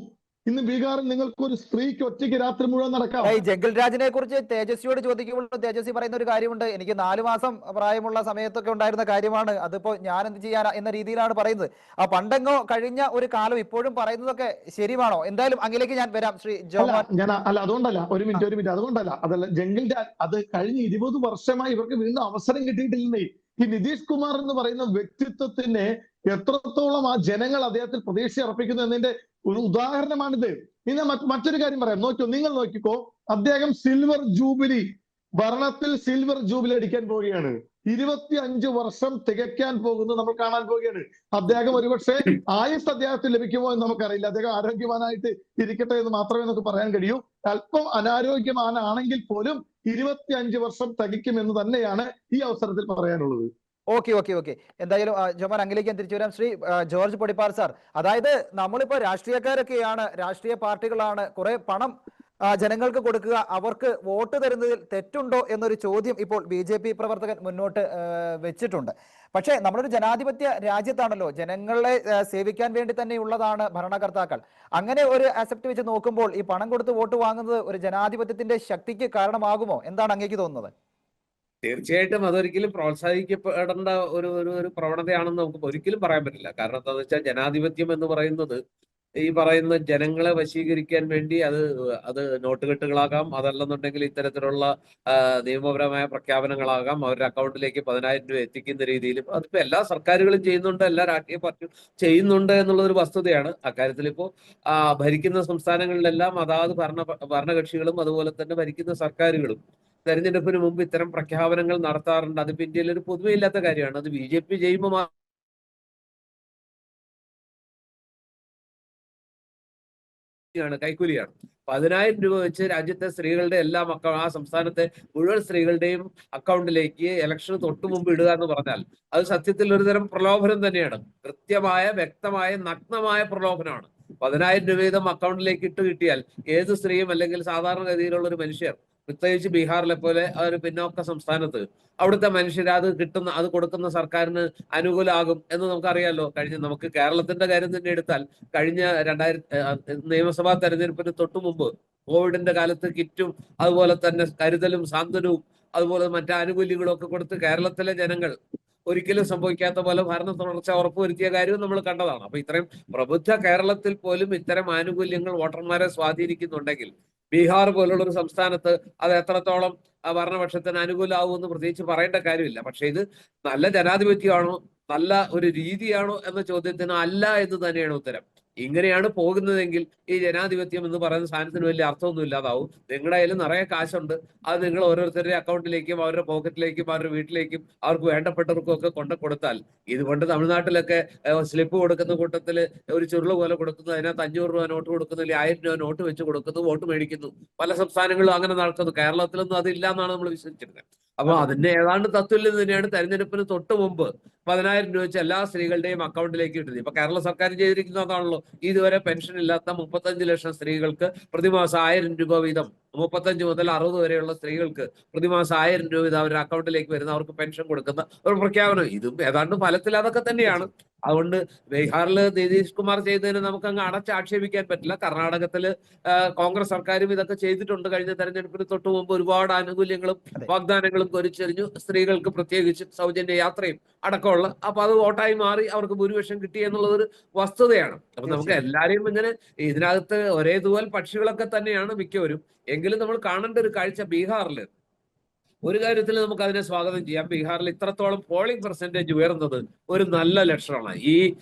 ഇന്ന് ബീഹാറിൽ നിങ്ങൾക്ക് ഒരു സ്ത്രീക്ക് ഒറ്റയ്ക്ക് രാത്രി മുഴുവൻ നടക്കാം. ഈ ജംഗിൾ രാജിനെ കുറിച്ച് തേജസ്വിയോട് ചോദിക്കുമ്പോൾ തേജസ്വി പറയുന്ന ഒരു കാര്യമുണ്ട്, എനിക്ക് 4 മാസം പ്രായമുള്ള സമയത്തൊക്കെ ഉണ്ടായിരുന്ന കാര്യമാണ്, അതിപ്പോ ഞാൻ എന്ത് ചെയ്യാനാ എന്ന രീതിയിലാണ് പറയുന്നത്. ആ പണ്ടെങ്ങോ കഴിഞ്ഞ ഒരു കാലം ഇപ്പോഴും പറയുന്നതൊക്കെ ശരിയാണോ? എന്തായാലും അങ്ങിലേക്ക് ഞാൻ വരാം. ശ്രീ ജോമോൻ. അതുകൊണ്ടല്ല, ഒരു മിനിറ്റ്, അതുകൊണ്ടല്ല, അതല്ല, ജംഗിൾ രാജ് അത് കഴിഞ്ഞ 20 വർഷമായി ഇവർക്ക് വീണ്ടും അവസരം കിട്ടിയിട്ടില്ലേ? ഈ നിതീഷ് കുമാർ എന്ന് പറയുന്ന വ്യക്തിത്വത്തിന് എത്രത്തോളം ആ ജനങ്ങൾ അദ്ദേഹത്തിൽ പ്രതീക്ഷ അർപ്പിക്കുന്നു എന്നതിന്റെ ഒരു ഉദാഹരണമാണിത്. ഇന്ന് മറ്റൊരു കാര്യം പറയാം, നിങ്ങൾ നോക്കിക്കോ, അദ്ദേഹം സിൽവർ ജൂബിലി, ഭരണത്തിൽ സിൽവർ ജൂബിലി അടിക്കാൻ പോവുകയാണ്. 25 വർഷം തികയ്ക്കാൻ പോകുന്നത് നമ്മൾ കാണാൻ പോവുകയാണ്. അദ്ദേഹം ഒരുപക്ഷെ ആയുസ് അദ്ദേഹത്തിന് ലഭിക്കുമോ എന്ന് നമുക്കറിയില്ല. അദ്ദേഹം ആരോഗ്യവാനായിട്ട് ഇരിക്കട്ടെ എന്ന് മാത്രമേ നമുക്ക് പറയാൻ കഴിയൂ. അല്പം അനാരോഗ്യവാനാണെങ്കിൽ പോലും 25 വർഷം തികയ്ക്കുമെന്ന് തന്നെയാണ് ഈ അവസരത്തിൽ പറയാനുള്ളത്. ഓക്കെ ഓക്കെ ഓക്കെ എന്തായാലും ജോമോൻ അങ്ങിലേക്ക് ഞാൻ തിരിച്ചു വരാം. ശ്രീ ജോർജ് പൊടിപ്പാർ സാർ, അതായത് നമ്മളിപ്പോ രാഷ്ട്രീയക്കാരൊക്കെയാണ്, രാഷ്ട്രീയ പാർട്ടികളാണ്, കുറെ പണം ജനങ്ങൾക്ക് കൊടുക്കുക, അവർക്ക് വോട്ട് തരുന്നതിൽ തെറ്റുണ്ടോ എന്നൊരു ചോദ്യം ഇപ്പോൾ BJP പ്രവർത്തകൻ മുന്നോട്ട് വെച്ചിട്ടുണ്ട്. പക്ഷേ നമ്മളൊരു ജനാധിപത്യ രാജ്യത്താണല്ലോ, ജനങ്ങളെ സേവിക്കാൻ വേണ്ടി തന്നെയുള്ളതാണ് ഭരണകർത്താക്കൾ. അങ്ങനെ ഒരു അസെപ്റ്റ് വെച്ച് നോക്കുമ്പോൾ ഈ പണം കൊടുത്ത് വോട്ട് വാങ്ങുന്നത് ഒരു ജനാധിപത്യത്തിന്റെ ശക്തിക്ക് കാരണമാകുമോ? എന്താണ് അങ്ങേക്ക് തോന്നുന്നത്? തീർച്ചയായിട്ടും അതൊരിക്കലും പ്രോത്സാഹിക്കപ്പെടേണ്ട ഒരു പ്രവണതയാണെന്ന് നമുക്ക് ഒരിക്കലും പറയാൻ പറ്റില്ല. കാരണം എന്താണെന്ന് വെച്ചാൽ ജനാധിപത്യം എന്ന് പറയുന്നത് ഈ പറയുന്ന ജനങ്ങളെ വശീകരിക്കാൻ വേണ്ടി അത് നോട്ടുകെട്ടുകളാകാം, അതല്ലെന്നുണ്ടെങ്കിൽ ഇത്തരത്തിലുള്ള നിയമപരമായ പ്രഖ്യാപനങ്ങളാകാം, അവരുടെ അക്കൗണ്ടിലേക്ക് 10,000 രൂപ എത്തിക്കുന്ന രീതിയിലും അതിപ്പോ എല്ലാ സർക്കാരുകളും ചെയ്യുന്നുണ്ട്, എല്ലാ രാഷ്ട്രീയ പാർട്ടിയും ചെയ്യുന്നുണ്ട് എന്നുള്ളൊരു വസ്തുതയാണ്. അക്കാര്യത്തിൽ ഇപ്പോ ഭരിക്കുന്ന സംസ്ഥാനങ്ങളിലെല്ലാം അതാത് ഭരണകക്ഷികളും അതുപോലെ തന്നെ ഭരിക്കുന്ന സർക്കാരുകളും തെരഞ്ഞെടുപ്പിന് മുമ്പ് ഇത്തരം പ്രഖ്യാപനങ്ങൾ നടത്താറുണ്ട്. അതിപ്പോ ഇന്ത്യയിൽ ഒരു പൊതുവെയില്ലാത്ത കാര്യമാണ്. അത് BJP ചെയ്യുമ്പോൾ കൈക്കൂലിയാണ്. 10,000 രൂപ വെച്ച് രാജ്യത്തെ സ്ത്രീകളുടെ എല്ലാ ആ സംസ്ഥാനത്തെ മുഴുവൻ സ്ത്രീകളുടെയും അക്കൗണ്ടിലേക്ക് ഇലക്ഷന് തൊട്ടു മുമ്പ് ഇടുക എന്ന് പറഞ്ഞാൽ അത് സത്യത്തിൽ ഒരുതരം പ്രലോഭനം തന്നെയാണ്. കൃത്യമായ, വ്യക്തമായ, നഗ്നമായ പ്രലോഭനമാണ്. 10,000 രൂപ വീതം അക്കൗണ്ടിലേക്ക് ഇട്ട് കിട്ടിയാൽ ഏത് സ്ത്രീയും അല്ലെങ്കിൽ സാധാരണഗതിയിലുള്ള ഒരു മനുഷ്യർ, പ്രത്യേകിച്ച് ബീഹാറിലെ പോലെ ഒരു പിന്നോക്ക സംസ്ഥാനത്ത് അവിടുത്തെ മനുഷ്യർ അത് കൊടുക്കുന്ന സർക്കാരിന് അനുകൂലമാകും എന്ന് നമുക്കറിയാലോ. നമുക്ക് കേരളത്തിന്റെ കാര്യം തന്നെ എടുത്താൽ കഴിഞ്ഞ 2000 നിയമസഭാ തെരഞ്ഞെടുപ്പിന് തൊട്ടു മുമ്പ് കോവിഡിന്റെ കാലത്ത് കിറ്റും അതുപോലെ തന്നെ കരുതലും സാന്ത്വനവും അതുപോലെ മറ്റു ആനുകൂല്യങ്ങളും ഒക്കെ കൊടുത്ത് കേരളത്തിലെ ജനങ്ങൾ ഒരിക്കലും സംഭവിക്കാത്ത പോലെ ഭരണ തുടർച്ച ഉറപ്പുവരുത്തിയ കാര്യവും നമ്മൾ കണ്ടതാണ്. അപ്പൊ ഇത്രയും പ്രബുദ്ധ കേരളത്തിൽ പോലും ഇത്തരം ആനുകൂല്യങ്ങൾ വോട്ടർമാരെ സ്വാധീനിക്കുന്നുണ്ടെങ്കിൽ ബീഹാർ പോലുള്ള ഒരു സംസ്ഥാനത്ത് അത് എത്രത്തോളം ഭരണപക്ഷത്തിന് അനുകൂലമാവുമെന്ന് പ്രത്യേകിച്ച് പറയേണ്ട കാര്യമില്ല. പക്ഷെ ഇത് നല്ല ജനാധിപത്യമാണോ, നല്ല ഒരു രീതിയാണോ എന്ന ചോദ്യത്തിന് അല്ല എന്ന് തന്നെയാണ് ഉത്തരം. ഇങ്ങനെയാണ് പോകുന്നതെങ്കിൽ ഈ ജനാധിപത്യം എന്ന് പറയുന്ന സാധനത്തിന് വലിയ അർത്ഥമൊന്നും ഇല്ലാതാവും. നിങ്ങളുടെ കയ്യിൽ നിറയെ കാശുണ്ട്, അത് നിങ്ങൾ ഓരോരുത്തരുടെ അക്കൗണ്ടിലേക്കും അവരുടെ പോക്കറ്റിലേക്കും അവരുടെ വീട്ടിലേക്കും അവർക്ക് വേണ്ടപ്പെട്ടവർക്കും ഒക്കെ കൊണ്ടു കൊടുത്താൽ, ഇതുകൊണ്ട് തമിഴ്നാട്ടിലൊക്കെ സ്ലിപ്പ് കൊടുക്കുന്ന കൂട്ടത്തിൽ ഒരു ചുരുള് പോലെ കൊടുക്കുന്നു, അതിനകത്ത് 500 രൂപ നോട്ട് കൊടുക്കുന്നു, അല്ലെങ്കിൽ 1000 രൂപ നോട്ട് വെച്ച് കൊടുക്കുന്നു, വോട്ട് മേടിക്കുന്നു. പല സംസ്ഥാനങ്ങളിലും അങ്ങനെ നടക്കുന്നു. കേരളത്തിലൊന്നും അതില്ല എന്നാണ് നമ്മൾ വിശ്വസിച്ചിരുന്നത്. അപ്പൊ അതിന്റെ ഏതാണ്ട് തത്തുല്യം തന്നെയാണ് തെരഞ്ഞെടുപ്പിന് തൊട്ട് മുമ്പ് 10,000 രൂപ വെച്ച് എല്ലാ സ്ത്രീകളുടെയും അക്കൗണ്ടിലേക്ക് ഇട്ടത്. ഇപ്പൊ കേരള സർക്കാർ ചെയ്തിരിക്കുന്നതാണല്ലോ, ഇതുവരെ പെൻഷൻ ഇല്ലാത്ത 35 ലക്ഷം സ്ത്രീകൾക്ക് പ്രതിമാസം 1000 രൂപ വീതം, 35 മുതൽ 60 വരെയുള്ള സ്ത്രീകൾക്ക് പ്രതിമാസം 1000 രൂപ വീതം അവരുടെ അക്കൗണ്ടിലേക്ക് വരുന്ന അവർക്ക് പെൻഷൻ കൊടുക്കുന്ന ഒരു പ്രഖ്യാപനം. ഇതും ഏതാണ്ട് ഫലത്തിൽ അതൊക്കെ തന്നെയാണ്. അതുകൊണ്ട് ബീഹാറിൽ നിതീഷ് കുമാർ ചെയ്തതിന് നമുക്ക് അങ്ങ് അടച്ചാക്ഷേപിക്കാൻ പറ്റില്ല. കർണാടകത്തില് കോൺഗ്രസ് സർക്കാരും ഇതൊക്കെ ചെയ്തിട്ടുണ്ട്. കഴിഞ്ഞ തെരഞ്ഞെടുപ്പിന് തൊട്ട് മുമ്പ് ഒരുപാട് ആനുകൂല്യങ്ങളും വാഗ്ദാനങ്ങളും കൊരിച്ചെറിഞ്ഞു. സ്ത്രീകൾക്ക് പ്രത്യേകിച്ച് സൗജന്യ യാത്രയും അടക്കമുള്ള, അപ്പൊ അത് വോട്ടായി മാറി അവർക്ക് ഭൂരിപക്ഷം കിട്ടി എന്നുള്ളതൊരു വസ്തുതയാണ്. അപ്പൊ നമുക്ക് എല്ലാരെയും ഇങ്ങനെ ഇതിനകത്ത് ഒരേ തൂവൽ പക്ഷികളൊക്കെ തന്നെയാണ് മിക്കവരും. എങ്കിലും നമ്മൾ കാണേണ്ട ഒരു കാഴ്ച ബീഹാറിൽ ഒരു കാര്യത്തിൽ നമുക്ക് അതിനെ സ്വാഗതം ചെയ്യാം. ബീഹാറിൽ ഇത്രത്തോളം പോളിംഗ് പെർസെന്റേജ് ഉയർന്നത് ഒരു നല്ല ലക്ഷണമാണ്. ഈ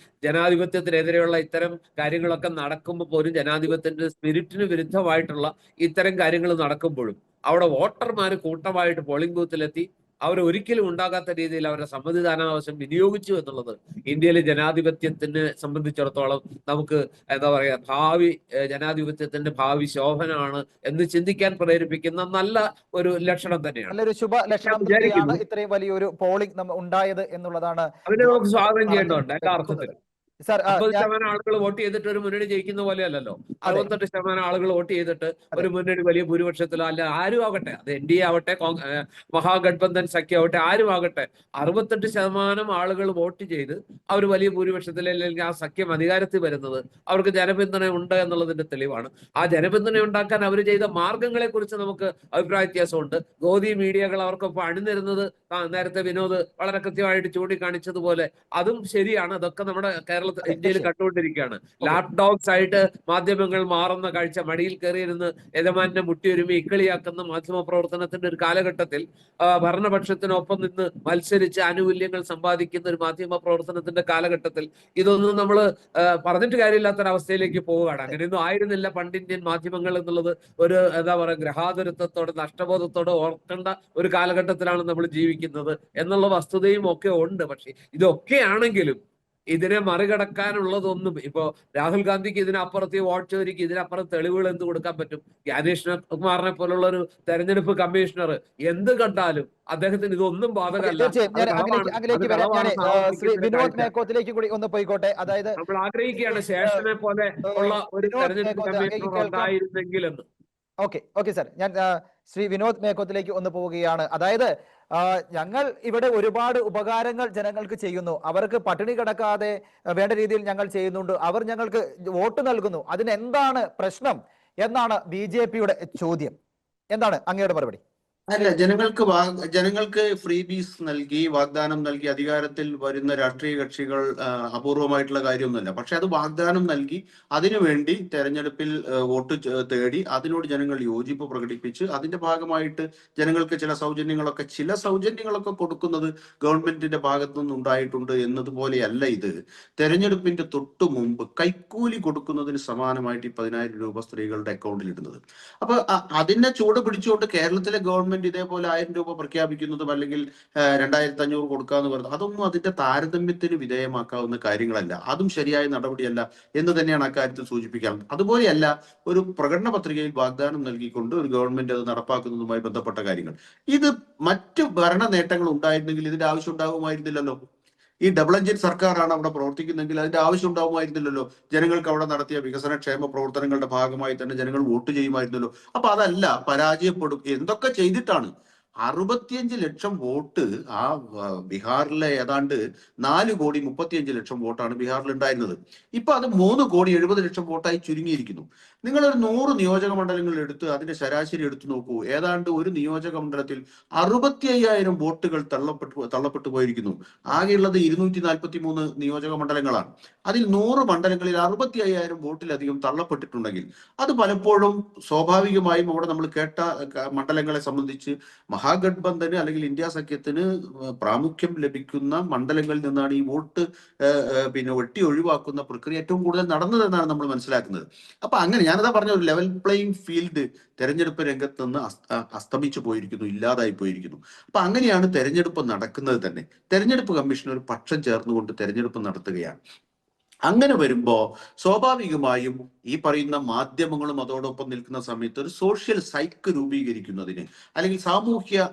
ജനാധിപത്യത്തിനെതിരെയുള്ള ഇത്തരം കാര്യങ്ങളൊക്കെ നടക്കുമ്പോൾ പോലും, ജനാധിപത്യത്തിന്റെ സ്പിരിറ്റിന് വിരുദ്ധമായിട്ടുള്ള ഇത്തരം കാര്യങ്ങൾ നടക്കുമ്പോഴും അവിടെ വോട്ടർമാർ കൂട്ടമായിട്ട് പോളിംഗ് ബൂത്തിലെത്തി അവർ ഒരിക്കലും ഉണ്ടാകാത്ത രീതിയിൽ അവരുടെ സമ്മതിദാനാവകാശം വിനിയോഗിച്ചു എന്നുള്ളത് ഇന്ത്യയിലെ ജനാധിപത്യത്തിനെ സംബന്ധിച്ചിടത്തോളം നമുക്ക് എന്താ പറയാ, ജനാധിപത്യത്തിന്റെ ഭാവി ശോഭനമാണ് എന്ന് ചിന്തിക്കാൻ പ്രേരിപ്പിക്കുന്ന നല്ല ഒരു ലക്ഷണം തന്നെയാണ്. നല്ലൊരു ശുഭ ലക്ഷണം തന്നെയാണ് ഇത്രയും വലിയൊരു പോളിംഗ് ഉണ്ടായത് എന്നുള്ളതാണ് അതിനെ നമുക്ക് സ്വാഗതം ചെയ്യേണ്ടതുണ്ട് എല്ലാ അർത്ഥത്തിലും. സാർ 50% ആളുകൾ വോട്ട് ചെയ്തിട്ട് ഒരു മുന്നണി ജയിക്കുന്ന പോലെയല്ലോ. 68% ആളുകൾ വോട്ട് ചെയ്തിട്ട് ഒരു മുന്നണി വലിയ ഭൂരിപക്ഷത്തിലോ, അല്ല ആരും ആകട്ടെ, അത് NDA ആവട്ടെ, മഹാഗഠബന്ധൻ സഖ്യമാവട്ടെ, ആരും ആകട്ടെ, 68% ആളുകൾ വോട്ട് ചെയ്ത് അവർ വലിയ ഭൂരിപക്ഷത്തിൽ, അല്ലെങ്കിൽ ആ സഖ്യം അധികാരത്തിൽ വരുന്നത് അവർക്ക് ജനപിന്തുണ ഉണ്ട് എന്നുള്ളതിന്റെ തെളിവാണ്. ആ ജനപിന്തുണ ഉണ്ടാക്കാൻ അവർ ചെയ്ത മാർഗങ്ങളെ കുറിച്ച് നമുക്ക് അഭിപ്രായ വ്യത്യാസമുണ്ട്. ഗോദി മീഡിയകൾ അവർക്കൊപ്പം അണിനിരുന്നത് നേരത്തെ വിനോദ് വളരെ കൃത്യമായിട്ട് ചൂണ്ടിക്കാണിച്ചതുപോലെ അതും ശരിയാണ്. അതൊക്കെ നമ്മുടെ ഇന്ത്യയിൽ കണ്ടുകൊണ്ടിരിക്കുകയാണ്. ലാപ്ടോപ്സ് ആയിട്ട് മാധ്യമങ്ങൾ മാറുന്ന കാഴ്ച, മടിയിൽ കയറിയിരുന്ന് യജമാനെ മുട്ടിയൊരുമി ഇക്കളിയാക്കുന്ന മാധ്യമ പ്രവർത്തനത്തിന്റെ ഒരു കാലഘട്ടത്തിൽ ഭരണപക്ഷത്തിനൊപ്പം നിന്ന് മത്സരിച്ച് ആനുകൂല്യങ്ങൾ സമ്പാദിക്കുന്ന ഒരു മാധ്യമ പ്രവർത്തനത്തിന്റെ കാലഘട്ടത്തിൽ ഇതൊന്നും നമ്മൾ പറഞ്ഞിട്ട് കാര്യമില്ലാത്തൊരവസ്ഥയിലേക്ക് പോവുകയാണ്. അങ്ങനെയൊന്നും ആയിരുന്നില്ല പണ്ട് ഇന്ത്യൻ മാധ്യമങ്ങൾ എന്നുള്ളത് ഒരു എന്താ പറയുക, ഗ്രഹാതുരത്വത്തോടെ നഷ്ടബോധത്തോടെ ഓർക്കേണ്ട ഒരു കാലഘട്ടത്തിലാണ് നമ്മൾ ജീവിക്കുന്നത് എന്നുള്ള വസ്തുതയും ഒക്കെ ഉണ്ട്. പക്ഷെ ഇതൊക്കെയാണെങ്കിലും ഇതിനെ മറികടക്കാനുള്ളതൊന്നും ഇപ്പോ രാഹുൽ ഗാന്ധിക്ക് ഇതിനപ്പുറത്ത് വോട്ട് ചോരിക്ക് ഇതിനപ്പുറം തെളിവുകൾ എന്ത് കൊടുക്കാൻ പറ്റും? ജ്ഞാനേഷ് കുമാറിനെ പോലുള്ള ഒരു തെരഞ്ഞെടുപ്പ് കമ്മീഷണർ എന്ത് കണ്ടാലും അദ്ദേഹത്തിന് ഇതൊന്നും ബാധകമല്ല, തീർച്ചയായും അത് ഞാൻ കളവാണ്, അത് അതിലേക്ക് വരാം. ഞാൻ കളവാണെന്ന് ശ്രീ ആവർത്തിക്കുന്ന വിനോദ് കാഴ്ച മേക്കോത്തിലേക്ക് കൂടി ഒന്ന് പോയിക്കോട്ടെ. അതായത് നമ്മൾ ആഗ്രഹിക്കുകയാണ് ശേഷനെ പോലെ ഉള്ള ഒരു വിനോദ് തെരഞ്ഞെടുപ്പ് മേക്കോത്ത് അങ്ങേക്ക് കമ്മീഷണർ കേൾക്കാം. ഉണ്ടായിരുന്നെങ്കിലെന്ന്. ഓക്കെ സാർ, ഞാൻ ശ്രീ വിനോദ് മേക്കോത്തിലേക്ക് ഒന്ന് പോവുകയാണ്. അതായത് ഞങ്ങൾ ഇവിടെ ഒരുപാട് ഉപകാരങ്ങൾ ജനങ്ങൾക്ക് ചെയ്യുന്നു, അവർക്ക് പട്ടിണി കിടക്കാതെ വേണ്ട രീതിയിൽ ഞങ്ങൾ ചെയ്യുന്നുണ്ട്, അവർ ഞങ്ങൾക്ക് വോട്ട് നൽകുന്നു, അതിനെന്താണ് പ്രശ്നം എന്നാണ് BJP-യുടെ ചോദ്യം. എന്താണ് അങ്ങയുടെ മറുപടി? അല്ല, ജനങ്ങൾക്ക് ഫ്രീ ബീസ് നൽകി, വാഗ്ദാനം നൽകി അധികാരത്തിൽ വരുന്ന രാഷ്ട്രീയ കക്ഷികൾ അപൂർവമായിട്ടുള്ള കാര്യമൊന്നുമല്ല. പക്ഷെ അത് വാഗ്ദാനം നൽകി അതിനുവേണ്ടി തെരഞ്ഞെടുപ്പിൽ വോട്ട് തേടി അതിനോട് ജനങ്ങൾ യോജിപ്പ് പ്രകടിപ്പിച്ച് അതിന്റെ ഭാഗമായിട്ട് ജനങ്ങൾക്ക് ചില സൗജന്യങ്ങളൊക്കെ കൊടുക്കുന്നത് ഗവൺമെന്റിന്റെ ഭാഗത്തു നിന്ന് ഉണ്ടായിട്ടുണ്ട് എന്നതുപോലെയല്ല ഇത്. തെരഞ്ഞെടുപ്പിന്റെ തൊട്ടു മുമ്പ് കൈക്കൂലി കൊടുക്കുന്നതിന് സമാനമായിട്ട് 10,000 രൂപ സ്ത്രീകളുടെ അക്കൗണ്ടിൽ ഇടുന്നത്. അപ്പൊ അതിനെ ചൂട് പിടിച്ചുകൊണ്ട് കേരളത്തിലെ ഗവൺമെന്റ് ഇതേപോലെ 1000 രൂപ പ്രഖ്യാപിക്കുന്നതും അല്ലെങ്കിൽ 2,500 കൊടുക്കാന്ന് പറയുന്നത് അതൊന്നും അതിന്റെ താരതമ്യത്തിന് വിധേയമാക്കാവുന്ന കാര്യങ്ങളല്ല. അതും ശരിയായ നടപടിയല്ല എന്ന് തന്നെയാണ് അക്കാര്യത്തിൽ സൂചിപ്പിക്കാറുള്ളത്. അതുപോലെയല്ല ഒരു പ്രകടന പത്രികയിൽ വാഗ്ദാനം നൽകിക്കൊണ്ട് ഒരു ഗവൺമെന്റ് അത് നടപ്പാക്കുന്നതുമായി ബന്ധപ്പെട്ട കാര്യങ്ങൾ. ഇത് മറ്റു ഭരണ നേട്ടങ്ങൾ ഉണ്ടായിരുന്നെങ്കിൽ ഇതിന്റെ ആവശ്യം ഉണ്ടാകുമായിരുന്നില്ലല്ലോ. ഈ ഡബിൾ എഞ്ചിൻ സർക്കാരാണ് അവിടെ പ്രവർത്തിക്കുന്നെങ്കിൽ അതിന്റെ ആവശ്യം ഉണ്ടാകുമായിരുന്നില്ലല്ലോ. ജനങ്ങൾക്ക് അവിടെ നടത്തിയ വികസന ക്ഷേമ പ്രവർത്തനങ്ങളുടെ ഭാഗമായി തന്നെ ജനങ്ങൾ വോട്ട് ചെയ്യുമായിരുന്നല്ലോ. അപ്പൊ അതല്ല, പരാജയപ്പെടും. എന്തൊക്കെ ചെയ്തിട്ടാണ് 65 ലക്ഷം വോട്ട് ആ ബീഹാറിലെ ഏതാണ്ട് 4,35,00,000 വോട്ടാണ് ബീഹാറിൽ ഉണ്ടായിരുന്നത്. ഇപ്പൊ അത് 3,70,00,000 വോട്ടായി ചുരുങ്ങിയിരിക്കുന്നു. നിങ്ങൾ ഒരു 100 നിയോജക മണ്ഡലങ്ങൾ എടുത്ത് അതിന്റെ ശരാശരി എടുത്തു നോക്കൂ. ഏതാണ്ട് ഒരു നിയോജക മണ്ഡലത്തിൽ 65,000 വോട്ടുകൾ തള്ളപ്പെട്ടു പോയിരിക്കുന്നു. ആകെയുള്ളത് 243 നിയോജക മണ്ഡലങ്ങളാണ്. അതിൽ 100 മണ്ഡലങ്ങളിൽ 65,000 വോട്ടിലധികം തള്ളപ്പെട്ടിട്ടുണ്ടെങ്കിൽ അത് പലപ്പോഴും സ്വാഭാവികമായും അവിടെ നമ്മൾ കേട്ട മണ്ഡലങ്ങളെ സംബന്ധിച്ച് മഹാഗഡ്ബന്ധന് അല്ലെങ്കിൽ ഇന്ത്യ സഖ്യത്തിന് പ്രാമുഖ്യം ലഭിക്കുന്ന മണ്ഡലങ്ങളിൽ നിന്നാണ് ഈ വോട്ട് വെട്ടി ഒഴിവാക്കുന്ന പ്രക്രിയ ഏറ്റവും കൂടുതൽ നടന്നതെന്നാണ് നമ്മൾ മനസ്സിലാക്കുന്നത്. അപ്പൊ അങ്ങനെ ഞാനതാ പറഞ്ഞ ഒരു ലെവൽ പ്ലേയിങ് ഫീൽഡ് തെരഞ്ഞെടുപ്പ് രംഗത്ത് നിന്ന് അസ്തമിച്ചു പോയിരിക്കുന്നു, ഇല്ലാതായി പോയിരിക്കുന്നു. അപ്പൊ അങ്ങനെയാണ് തെരഞ്ഞെടുപ്പ് നടക്കുന്നത് തന്നെ. തെരഞ്ഞെടുപ്പ് കമ്മീഷൻ ഒരു പക്ഷം ചേർന്നുകൊണ്ട് തെരഞ്ഞെടുപ്പ് നടത്തുകയാണ്. അങ്ങനെ വരുമ്പോ സ്വാഭാവികമായും ഈ പറയുന്ന മാധ്യമങ്ങളും അതോടൊപ്പം നിൽക്കുന്ന സമയത്ത് ഒരു സോഷ്യൽ സൈക്ക് രൂപീകരിക്കുന്നതിന് അല്ലെങ്കിൽ സാമൂഹ്യ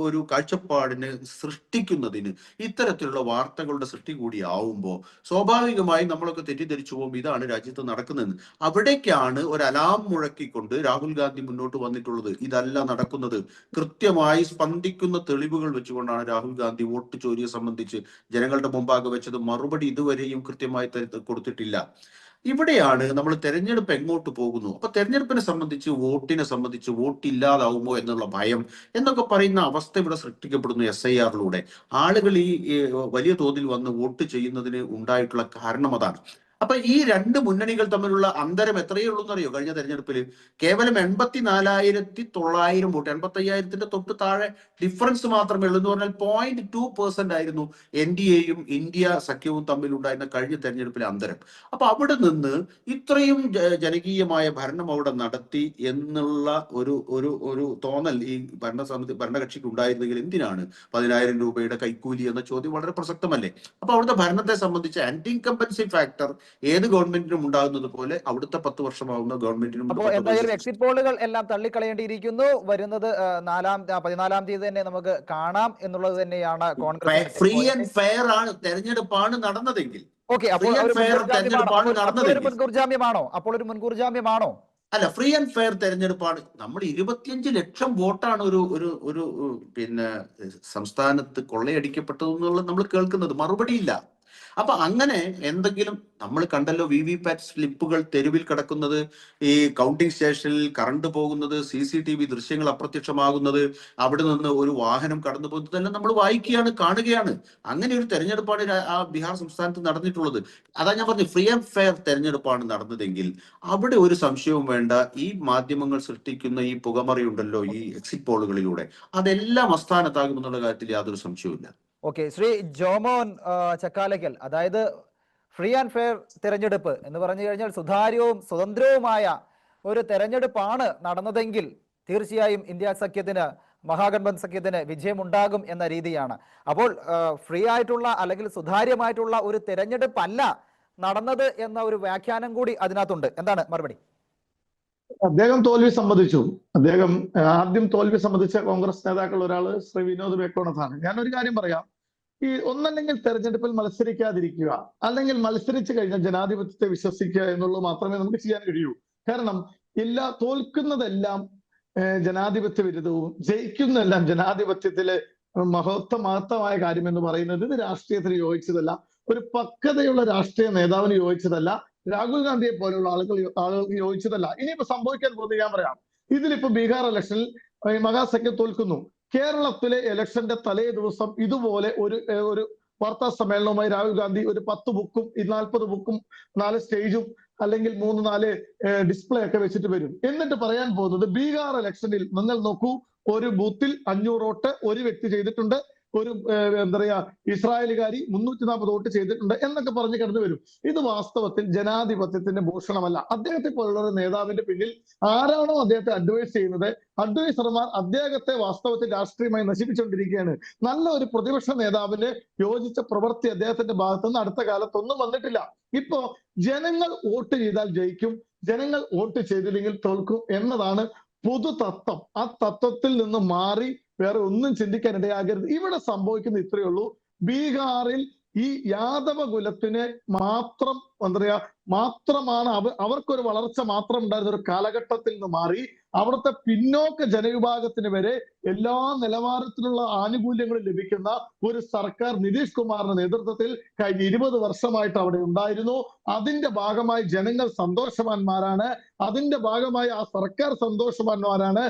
ഒരു കാഴ്ചപ്പാടിന് സൃഷ്ടിക്കുന്നതിന് ഇത്തരത്തിലുള്ള വാർത്തകളുടെ സൃഷ്ടി കൂടി ആവുമ്പോൾ സ്വാഭാവികമായും നമ്മളൊക്കെ തെറ്റിദ്ധരിച്ചു പോകും ഇതാണ് രാജ്യത്ത് നടക്കുന്നതെന്ന്. അവിടേക്കാണ് ഒരു അലാം മുഴക്കിക്കൊണ്ട് രാഹുൽ ഗാന്ധി മുന്നോട്ട് വന്നിട്ടുള്ളത്. ഇതല്ല നടക്കുന്നത്. കൃത്യമായി സ്പന്ദിക്കുന്ന തെളിവുകൾ വെച്ചുകൊണ്ടാണ് രാഹുൽ ഗാന്ധി വോട്ട് ചോരിയെ സംബന്ധിച്ച് ജനങ്ങളുടെ മുമ്പാകെ വെച്ചത്. മറുപടി ഇതുവരെയും കൃത്യമായി കൊടുത്തിട്ടില്ല. ഇവിടെയാണ് നമ്മൾ തെരഞ്ഞെടുപ്പ് എങ്ങോട്ട് പോകുന്നു. അപ്പൊ തെരഞ്ഞെടുപ്പിനെ സംബന്ധിച്ച് വോട്ട് ഇല്ലാതാവുമോ എന്നുള്ള ഭയം എന്നൊക്കെ പറയുന്ന അവസ്ഥ ഇവിടെ സൃഷ്ടിക്കപ്പെടുന്നു SIR-ലൂടെ. ആളുകൾ ഈ വലിയ തോതിൽ വന്ന് വോട്ട് ചെയ്യുന്നതിന് ഉണ്ടായിട്ടുള്ള കാരണം അതാണ്. അപ്പൊ ഈ രണ്ട് മുന്നണികൾ തമ്മിലുള്ള അന്തരം എത്രയേ ഉള്ളൂ എന്നറിയോ? കഴിഞ്ഞ തെരഞ്ഞെടുപ്പിൽ കേവലം 84,900 വോട്ട്, 85,000-ന്റെ തൊട്ട് താഴെ ഡിഫറൻസ് മാത്രമേ ഉള്ളൂ. എന്ന് പറഞ്ഞാൽ 0.2% ആയിരുന്നു NDA-യും ഇന്ത്യ സഖ്യവും തമ്മിലുണ്ടായിരുന്ന കഴിഞ്ഞ തെരഞ്ഞെടുപ്പിലെ അന്തരം. അപ്പൊ അവിടെ നിന്ന് ഇത്രയും ജനകീയമായ ഭരണം അവിടെ നടത്തി എന്നുള്ള ഒരു തോന്നൽ ഈ ഭരണകക്ഷിക്ക് ഉണ്ടായിരുന്നെങ്കിൽ എന്തിനാണ് 10,000 രൂപയുടെ കൈക്കൂലി എന്ന ചോദ്യം വളരെ പ്രസക്തമല്ലേ? അപ്പൊ അവിടുത്തെ ഭരണത്തെ സംബന്ധിച്ച് ആന്റി ഇൻകംബൻസി ഫാക്ടർ ഏത് ഗവൺമെന്റിനും ഉണ്ടാകുന്നത് പോലെ അവിടുത്തെ 10 വർഷമാവുന്ന ഗവൺമെന്റിനും. അപ്പോൾ എന്തായാലും എക്സിറ്റ് പോളുകൾ എല്ലാം തള്ളിക്കളയേണ്ടിയിരിക്കുന്നു. വരുന്നത് 14-ാം തീയതി തന്നെ നമുക്ക് കാണാം എന്നുള്ളത് തന്നെയാണ് കോൺഗ്രസ്. ഫ്രീ ആൻഡ് ഫെയർ ആണ് തെരഞ്ഞെടുപ്പാണ് നടന്നതെങ്കിൽ. ഓക്കെ, അപ്പോൾ ഒരു മുൻകൂർ ജാമ്യമാണോ? അല്ല, ഫ്രീ ആൻഡ് ഫെയർ തെരഞ്ഞെടുപ്പാണ്. നമ്മൾ 25 ലക്ഷം വോട്ടാണ് ഒരു സംസ്ഥാനത്ത് കൊള്ളയടിക്കപ്പെട്ടതെന്നുള്ളത് നമ്മൾ കേൾക്കുന്നത്. മറുപടിയില്ല. അപ്പൊ അങ്ങനെ എന്തെങ്കിലും നമ്മൾ കണ്ടല്ലോ, VVPAT സ്ലിപ്പുകൾ തെരുവിൽ കിടക്കുന്നത്, ഈ കൗണ്ടിംഗ് സ്റ്റേഷനിൽ കറണ്ട് പോകുന്നത്, CCTV ദൃശ്യങ്ങൾ അപ്രത്യക്ഷമാകുന്നത്, അവിടെ നിന്ന് ഒരു വാഹനം കടന്നു പോകുന്നതെല്ലാം നമ്മൾ വായിക്കുകയാണ്, കാണുകയാണ്. അങ്ങനെ ഒരു തെരഞ്ഞെടുപ്പാണ് ആ ബീഹാർ സംസ്ഥാനത്ത് നടന്നിട്ടുള്ളത്. അതാ ഞാൻ പറഞ്ഞു, ഫ്രീ ആൻഡ് ഫെയർ തെരഞ്ഞെടുപ്പാണ് നടന്നതെങ്കിൽ അവിടെ ഒരു സംശയവും വേണ്ട. ഈ മാധ്യമങ്ങൾ സൃഷ്ടിക്കുന്ന ഈ പുകമറയുണ്ടല്ലോ ഈ എക്സിറ്റ് പോളുകളിലൂടെ, അതെല്ലാം അസ്ഥാനത്താകുമെന്നുള്ള കാര്യത്തിൽ യാതൊരു സംശയവുമില്ല. ഓക്കെ, ശ്രീ ജോമോൻ ചക്കാലക്കൽ, അതായത് ഫ്രീ ആൻഡ് ഫെയർ തെരഞ്ഞെടുപ്പ് എന്ന് പറഞ്ഞു കഴിഞ്ഞാൽ സുതാര്യവും സ്വതന്ത്രവുമായ ഒരു തെരഞ്ഞെടുപ്പാണ് നടന്നതെങ്കിൽ തീർച്ചയായും ഇന്ത്യ സഖ്യത്തിന് മഹാഗഠബന്ധൻ സഖ്യത്തിന് വിജയമുണ്ടാകും എന്ന രീതിയാണ്. അപ്പോൾ ഫ്രീ ആയിട്ടുള്ള അല്ലെങ്കിൽ സുതാര്യമായിട്ടുള്ള ഒരു തെരഞ്ഞെടുപ്പല്ല നടന്നത് എന്ന ഒരു വ്യാഖ്യാനം കൂടി അതിനകത്തുണ്ട്. എന്താണ് മറുപടി? അദ്ദേഹം തോൽവി സമ്മതിച്ചു. അദ്ദേഹം ആദ്യം തോൽവി സമ്മതിച്ച കോൺഗ്രസ് നേതാക്കൾ ഒരാള് ശ്രീ വിനോദ് മേക്കോണത്താണ്. ഞാനൊരു കാര്യം പറയാം, ഈ ഒന്നല്ലെങ്കിൽ തെരഞ്ഞെടുപ്പിൽ മത്സരിക്കാതിരിക്കുക, അല്ലെങ്കിൽ മത്സരിച്ചു കഴിഞ്ഞാൽ ജനാധിപത്യത്തെ വിശ്വസിക്കുക എന്നുള്ളത് മാത്രമേ നമുക്ക് ചെയ്യാൻ കഴിയൂ. കാരണം തോൽക്കുന്നതെല്ലാം ജനാധിപത്യ വിരുദ്ധവും ജയിക്കുന്നതെല്ലാം ജനാധിപത്യത്തിലെ മഹത്വമായ കാര്യം എന്ന് പറയുന്നത് ഇത് രാഷ്ട്രീയത്തിന് യോജിച്ചതല്ല, ഒരു പക്വതയുള്ള രാഷ്ട്രീയ നേതാവിന് യോജിച്ചതല്ല, രാഹുൽ ഗാന്ധിയെ പോലുള്ള ആളുകൾക്ക് യോജിച്ചതല്ല. ഇനിയിപ്പോ സംഭവിക്കാൻ പോകുന്നത് ഞാൻ പറയാം. ഇതിലിപ്പോ ബീഹാർ ഇലക്ഷനിൽ മഹാസഖ്യം തോൽക്കുന്നു. കേരളത്തിലെ ഇലക്ഷന്റെ തലേ ദിവസം ഇതുപോലെ ഒരു വാർത്താ സമ്മേളനവുമായി രാഹുൽ ഗാന്ധി ഒരു 10 ബുക്കും 40 ബുക്കും 4 സ്റ്റേജും അല്ലെങ്കിൽ 3-4 ഡിസ്പ്ലേ ഒക്കെ വെച്ചിട്ട് വരും. എന്നിട്ട് പറയാൻ പോകുന്നത് ബീഹാർ ഇലക്ഷനിൽ നിങ്ങൾ നോക്കൂ, ഒരു ബൂത്തിൽ 500 വോട്ട് ഒരു വ്യക്തി ചെയ്തിട്ടുണ്ട്, ഒരു എന്താ പറയാ ഇസ്രായേലുകാരി 340 വോട്ട് ചെയ്തിട്ടുണ്ട് എന്നൊക്കെ പറഞ്ഞ് കടന്നു വരും. ഇത് വാസ്തവത്തിൽ ജനാധിപത്യത്തിന്റെ ഭൂഷണമല്ല. അദ്ദേഹത്തെ പോലുള്ള ഒരു നേതാവിന്റെ പിന്നിൽ ആരാണോ അദ്ദേഹത്തെ അഡ്വൈസ് ചെയ്യുന്നത്, അഡ്വൈസർമാർ അദ്ദേഹത്തെ വാസ്തവത്തിൽ രാഷ്ട്രീയമായി നശിപ്പിച്ചുകൊണ്ടിരിക്കുകയാണ്. നല്ല ഒരു പ്രതിപക്ഷ നേതാവിന് യോജിച്ച പ്രവൃത്തി അദ്ദേഹത്തിന്റെ ഭാഗത്തുനിന്ന് അടുത്ത കാലത്തൊന്നും വന്നിട്ടില്ല. ഇപ്പോ ജനങ്ങൾ വോട്ട് ചെയ്താൽ ജയിക്കും, ജനങ്ങൾ വോട്ട് ചെയ്തില്ലെങ്കിൽ തോൽക്കും എന്നതാണ് പൊതു തത്വം. ആ തത്വത്തിൽ നിന്ന് മാറി വേറെ ഒന്നും ചിന്തിക്കാൻ ഇടയാകരുത്. ഇവിടെ സംഭവിക്കുന്നത് ഇത്രയേ ഉള്ളൂ. ബീഹാറിൽ ഈ യാദവ കുലത്തിന് മാത്രം എന്താ പറയാ മാത്രമാണ് അവർക്കൊരു വളർച്ച മാത്രം ഉണ്ടായിരുന്ന ഒരു കാലഘട്ടത്തിൽ നിന്ന് മാറി അവിടുത്തെ പിന്നോക്ക ജനവിഭാഗത്തിന് വരെ എല്ലാ നിലവാരത്തിലുള്ള ആനുകൂല്യങ്ങളും ലഭിക്കുന്ന ഒരു സർക്കാർ നിതീഷ് കുമാറിന്റെ നേതൃത്വത്തിൽ കഴിഞ്ഞ 20 വർഷമായിട്ട് അവിടെ ഉണ്ടായിരുന്നു. അതിന്റെ ഭാഗമായി ജനങ്ങൾ സന്തോഷവാന്മാരാണ്, അതിന്റെ ഭാഗമായി ആ സർക്കാർ സന്തോഷവാന്മാരാണ്.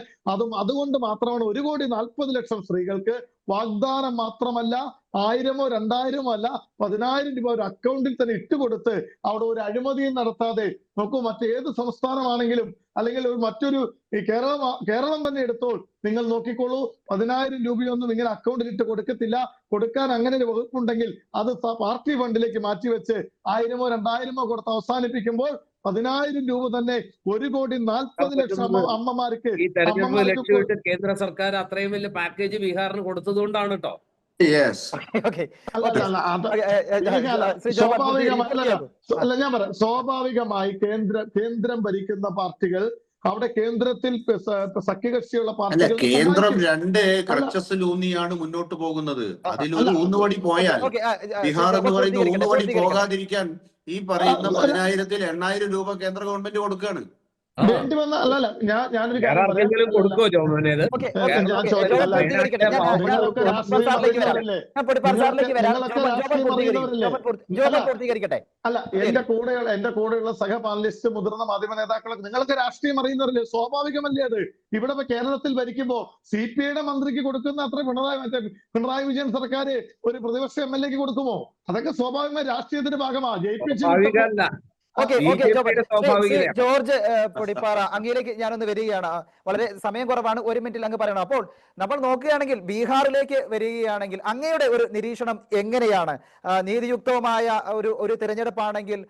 അതുകൊണ്ട് മാത്രമാണ് 1,40,00,000 സ്ത്രീകൾക്ക് വാഗ്ദാനം മാത്രമല്ല 1000-ഓ 2000-ഓ അല്ല 10,000 രൂപ ഒരു അക്കൗണ്ടിൽ തന്നെ ഇട്ടുകൊടുത്ത് അവിടെ ഒരു അഴിമതിയും നടത്താതെ, നോക്കൂ മറ്റേത് സംസ്ഥാനമാണെങ്കിലും അല്ലെങ്കിൽ മറ്റൊരു ഈ കേരളം തന്നെ എടുത്തോൾ, നിങ്ങൾ നോക്കിക്കോളൂ, 10,000 രൂപയൊന്നും ഇങ്ങനെ അക്കൗണ്ടിൽ ഇട്ട് കൊടുക്കത്തില്ല. കൊടുക്കാൻ അങ്ങനെ ഒരു വകുപ്പുണ്ടെങ്കിൽ അത് പാർട്ടി ഫണ്ടിലേക്ക് മാറ്റിവെച്ച് 1000-ഓ 2000-ഓ കൊടുത്ത് അവസാനിപ്പിക്കുമ്പോൾ 10,000 രൂപ തന്നെ 1,40,00,000 അമ്മമാർക്ക് കേന്ദ്ര സർക്കാർ അത്രയും വലിയ പാക്കേജ് ബീഹാറിന് കൊടുത്തതുകൊണ്ടാണ് കേട്ടോ. സ്വാഭാവികമായി കേന്ദ്രം ഭരിക്കുന്ന പാർട്ടികൾ അവിടെ കേന്ദ്രത്തിൽ സഖ്യകക്ഷിയുള്ള പാർട്ടികൾ കേന്ദ്രം 2 ക്രച്ചസിലൂന്നിയാണ് മുന്നോട്ട് പോകുന്നത്. അതിലൊരു ഊന്നുവടി പോയാൽ ബീഹാർ എന്ന് പറയുന്ന ഊന്നുവടി പോകാതിരിക്കാൻ ഈ പറയുന്ന 10,000-ൽ 8,000 രൂപ കേന്ദ്ര ഗവൺമെന്റ് കൊടുക്കുകയാണ്. വേണ്ടി വന്ന അല്ലല്ല ഞാനൊരു കാര്യം അല്ല, എന്റെ കൂടെയുള്ള സഹ പാനലിസ്റ്റ് മുതിർന്ന മാധ്യമ നേതാക്കളൊക്കെ നിങ്ങളൊക്കെ രാഷ്ട്രീയം അറിയുന്നവരല്ലേ? സ്വാഭാവികമല്ലേ അത്? ഇവിടെ കേരളത്തിൽ ഭരിക്കുമ്പോ CPI-യുടെ മന്ത്രിക്ക് കൊടുക്കുന്ന അത്ര പിണറായി വിജയൻ സർക്കാർ ഒരു പ്രതിപക്ഷ MLA-ക്ക് കൊടുക്കുമോ? അതൊക്കെ സ്വാഭാവികമായി രാഷ്ട്രീയത്തിന്റെ ഭാഗമാണ്. ജയിപ്പിച്ച് ജോർജ് പൊടിപ്പാറ, അങ്ങയിലേക്ക് ഞാനൊന്ന് വരികയാണ്. വളരെ സമയം കുറവാണ്, 1 മിനിറ്റിൽ അങ്ങ് പറയണം. അപ്പോൾ നമ്മൾ നോക്കുകയാണെങ്കിൽ ബീഹാറിലേക്ക് വരികയാണെങ്കിൽ അങ്ങയുടെ ഒരു നിരീക്ഷണം എങ്ങനെയാണ്? നീതിയുക്തമായ ഒരു തിരഞ്ഞെടുപ്പാണെങ്കിൽ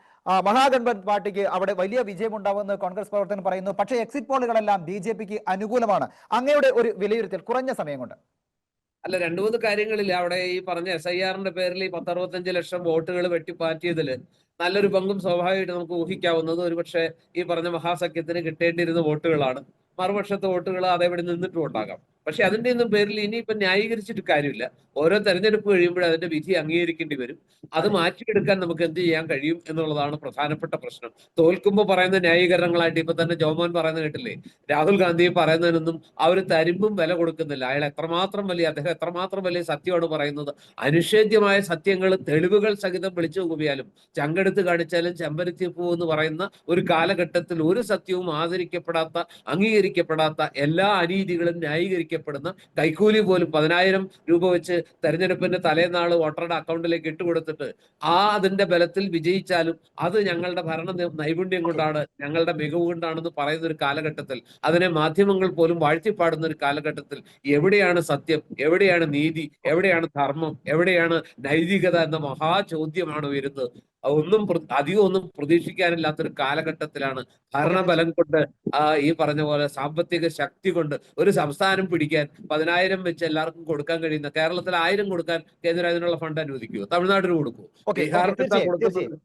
മഹാഗഠബന്ധൻ പാർട്ടിക്ക് അവിടെ വലിയ വിജയം ഉണ്ടാവുമെന്ന് കോൺഗ്രസ് പ്രവർത്തകൻ പറയുന്നു. പക്ഷേ എക്സിറ്റ് പോളുകളെല്ലാം BJP-ക്ക് അനുകൂലമാണ്. അങ്ങയുടെ ഒരു വിലയിരുത്തൽ കുറഞ്ഞ സമയം കൊണ്ട്. അല്ല, 2-3 കാര്യങ്ങളിൽ അവിടെ ഈ പറഞ്ഞ SIR-ന്റെ പേരിൽ ഈ 10-65 ലക്ഷം വോട്ടുകൾ വെട്ടിപ്പാറ്റിയതിൽ നല്ലൊരു പങ്കും സ്വാഭാവികമായിട്ട് നമുക്ക് ഊഹിക്കാവുന്നത് ഒരുപക്ഷെ ഈ പറഞ്ഞ മഹാസഖ്യത്തിന് കിട്ടേണ്ടിയിരുന്ന വോട്ടുകളാണ്. മറുപക്ഷത്തെ വോട്ടുകൾ അതേപടി നിന്നിട്ടും ഉണ്ടാകാം. പക്ഷെ അതിന്റെ ഒന്നും പേരിൽ ഇനിയിപ്പോ ന്യായീകരിച്ചിട്ട് കാര്യമില്ല. ഓരോ തെരഞ്ഞെടുപ്പ് കഴിയുമ്പോഴും അതിന്റെ വിധി അംഗീകരിക്കേണ്ടി വരും. അത് മാറ്റിയെടുക്കാൻ നമുക്ക് എന്ത് ചെയ്യാൻ കഴിയും എന്നുള്ളതാണ് പ്രധാനപ്പെട്ട പ്രശ്നം. തോൽക്കുമ്പോൾ പറയുന്ന ന്യായീകരണങ്ങളായിട്ട് ഇപ്പൊ തന്നെ ജോമോൻ പറയുന്നത് കേട്ടില്ലേ? രാഹുൽ ഗാന്ധി പറയുന്നതിനൊന്നും അവർ തരുമ്പും വില കൊടുക്കുന്നില്ല. അദ്ദേഹം എത്രമാത്രം വലിയ സത്യമാണ് പറയുന്നത്. അനിഷേധ്യമായ സത്യങ്ങൾ തെളിവുകൾ സഹിതം വിളിച്ചു കൂവിയാലും ചങ്കെടുത്ത് കാണിച്ചാലും ചെമ്പരത്തിപ്പൂ എന്ന് പറയുന്ന ഒരു കാലഘട്ടത്തിൽ ഒരു സത്യവും ആദരിക്കപ്പെടാത്ത, അംഗീകരിക്കപ്പെടാത്ത, എല്ലാ അനീതികളും ന്യായീകരിക്കപ്പെടുന്ന, കൈക്കൂലി പോലും 10,000 രൂപ വെച്ച് തെരഞ്ഞെടുപ്പിന്റെ തലേനാൾ വോട്ടറുടെ അക്കൗണ്ടിലേക്ക് ഇട്ടുകൊടുത്തിട്ട് അതിന്റെ ബലത്തിൽ വിജയിച്ചാലും അത് ഞങ്ങളുടെ ഭരണ നൈപുണ്യം കൊണ്ടാണ്, ഞങ്ങളുടെ മികവ് കൊണ്ടാണെന്ന് പറയുന്ന ഒരു കാലഘട്ടത്തിൽ, അതിനെ മാധ്യമങ്ങൾ പോലും വാഴ്ത്തിപ്പാടുന്ന ഒരു കാലഘട്ടത്തിൽ എവിടെയാണ് സത്യം, എവിടെയാണ് നീതി, എവിടെയാണ് ധർമ്മം, എവിടെയാണ് നൈതികത എന്ന മഹാചോദ്യമാണ് വരുന്നത്. അധികം ഒന്നും പ്രതീക്ഷിക്കാനില്ലാത്തൊരു കാലഘട്ടത്തിലാണ് ഭരണബലം കൊണ്ട് ഈ പറഞ്ഞ പോലെ സാമ്പത്തിക ശക്തി കൊണ്ട് ഒരു സംസ്ഥാനം പിടിക്കാൻ 10,000 വെച്ച് എല്ലാവർക്കും കൊടുക്കാൻ കഴിയുന്ന കേരളത്തിൽ 1000 കൊടുക്കാൻ കേന്ദ്രം അതിനുള്ള ഫണ്ട് അനുവദിക്കുമോ? തമിഴ്നാടിന് കൊടുക്കുമോ? ബീഹാറിന് എന്താ കൊടുക്കുന്നത്?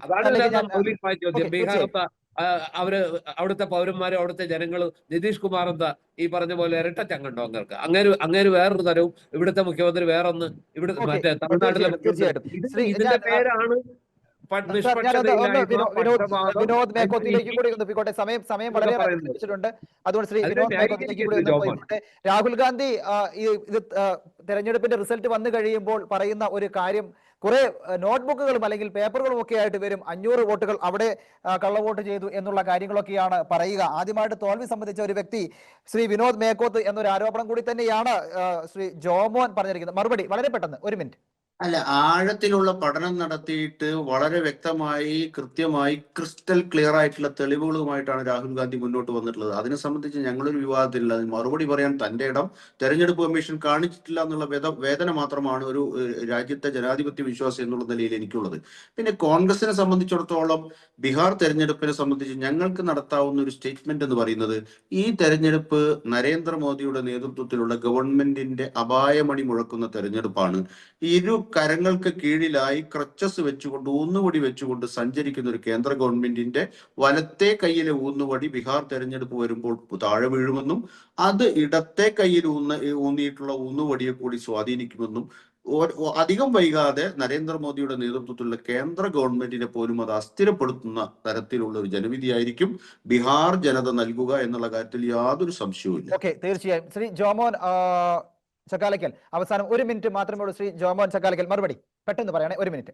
അതാണ് യഥാർത്ഥ മൗലികമായ ചോദ്യം. ബീഹാറത്തെ അവിടുത്തെ പൗരന്മാരും അവിടുത്തെ ജനങ്ങളും നിതീഷ് കുമാർ എന്താ ഈ പറഞ്ഞ പോലെ ഇരട്ടച്ചങ്ങണ്ടോ അങ്ങർക്ക്? അങ്ങേര് വേറൊരു തരവും, ഇവിടുത്തെ മുഖ്യമന്ത്രി വേറൊന്ന്, ഇവിടുത്തെ മറ്റേ തമിഴ്നാട്ടിലെ മുഖ്യമന്ത്രി. ഇതിന്റെ പേരാണ് വിനോദ് മേക്കോത്തിലേക്ക് കൂടി ഒന്ന് പോയിക്കോട്ടെ. സമയം വളരെ വെച്ചിട്ടുണ്ട്. അതുകൊണ്ട് ശ്രീ വിനോദ് മേക്കോത്തിലേക്ക് കൂടി ഒന്ന് പോയിക്കോട്ടെ. രാഹുൽ ഗാന്ധി ഇത് തെരഞ്ഞെടുപ്പിന്റെ റിസൾട്ട് വന്നു കഴിയുമ്പോൾ പറയുന്ന ഒരു കാര്യം, കുറെ നോട്ട്ബുക്കുകളും അല്ലെങ്കിൽ പേപ്പറുകളും ഒക്കെ ആയിട്ട് വരും, 500 വോട്ടുകൾ അവിടെ കള്ളവോട്ട് ചെയ്തു എന്നുള്ള കാര്യങ്ങളൊക്കെയാണ് പറയുക. ആദ്യമായിട്ട് തോൽവി സംബന്ധിച്ച ഒരു വ്യക്തി ശ്രീ വിനോദ് മേക്കോത്ത് എന്നൊരു ആരോപണം കൂടി തന്നെയാണ് ശ്രീ ജോമോൻ പറഞ്ഞിരിക്കുന്നത്. മറുപടി വളരെ പെട്ടെന്ന്, 1 മിനിറ്റ്. അല്ല, ആഴത്തിലുള്ള പഠനം നടത്തിയിട്ട് വളരെ വ്യക്തമായി, കൃത്യമായി, ക്രിസ്റ്റൽ ക്ലിയർ ആയിട്ടുള്ള തെളിവുകളുമായിട്ടാണ് രാഹുൽ ഗാന്ധി മുന്നോട്ട് വന്നിട്ടുള്ളത്. അതിനെ സംബന്ധിച്ച് ഞങ്ങളൊരു വിവാദത്തിലില്ല. അതിന് മറുപടി പറയാൻ തന്റെ ഇടം തെരഞ്ഞെടുപ്പ് കമ്മീഷൻ കാണിച്ചിട്ടില്ല എന്നുള്ള വേദന മാത്രമാണ് ഒരു രാജ്യത്തെ ജനാധിപത്യ വിശ്വാസം എന്നുള്ള നിലയിൽ എനിക്കുള്ളത്. പിന്നെ കോൺഗ്രസിനെ സംബന്ധിച്ചിടത്തോളം ബീഹാർ തെരഞ്ഞെടുപ്പിനെ സംബന്ധിച്ച് ഞങ്ങൾക്ക് നടത്താവുന്ന ഒരു സ്റ്റേറ്റ്മെന്റ് എന്ന് പറയുന്നത്, ഈ തെരഞ്ഞെടുപ്പ് നരേന്ദ്രമോദിയുടെ നേതൃത്വത്തിലുള്ള ഗവൺമെന്റിന്റെ അപായമണി മുഴക്കുന്ന തെരഞ്ഞെടുപ്പാണ്. ഇരു കരങ്ങൾക്ക് കീഴിലായി ക്രച്ചസ് വെച്ചുകൊണ്ട്, ഊന്നുവടി വെച്ചുകൊണ്ട് സഞ്ചരിക്കുന്ന ഒരു കേന്ദ്ര ഗവൺമെന്റിന്റെ വലത്തെ കൈയിലെ ഊന്നുവടി ബീഹാർ തെരഞ്ഞെടുപ്പ് വരുമ്പോൾ താഴെ വീഴുമെന്നും അത് ഇടത്തെ കൈയിൽ ഊന്നിയിട്ടുള്ള ഊന്നുവടിയെ കൂടി സ്വാധീനിക്കുമെന്നും അധികം വൈകാതെ നരേന്ദ്രമോദിയുടെ നേതൃത്വത്തിലുള്ള കേന്ദ്ര ഗവൺമെന്റിനെ പോലും അത് അസ്ഥിരപ്പെടുത്തുന്ന തരത്തിലുള്ള ഒരു ജനവിധിയായിരിക്കും ബീഹാർ ജനത നൽകുക എന്നുള്ള കാര്യത്തിൽ യാതൊരു സംശയവുമില്ല. ഓക്കെ, തീർച്ചയായും. ശ്രീ ജോമോൻ ചക്കാലക്കൽ, അവസാനം 1 മിനിറ്റ് മാത്രമേ ഉള്ളൂ. ശ്രീ ജോമോൻ ചക്കാലക്കൽ, മറുപടി പെട്ടെന്ന് പറയണേ, 1 മിനിറ്റ്.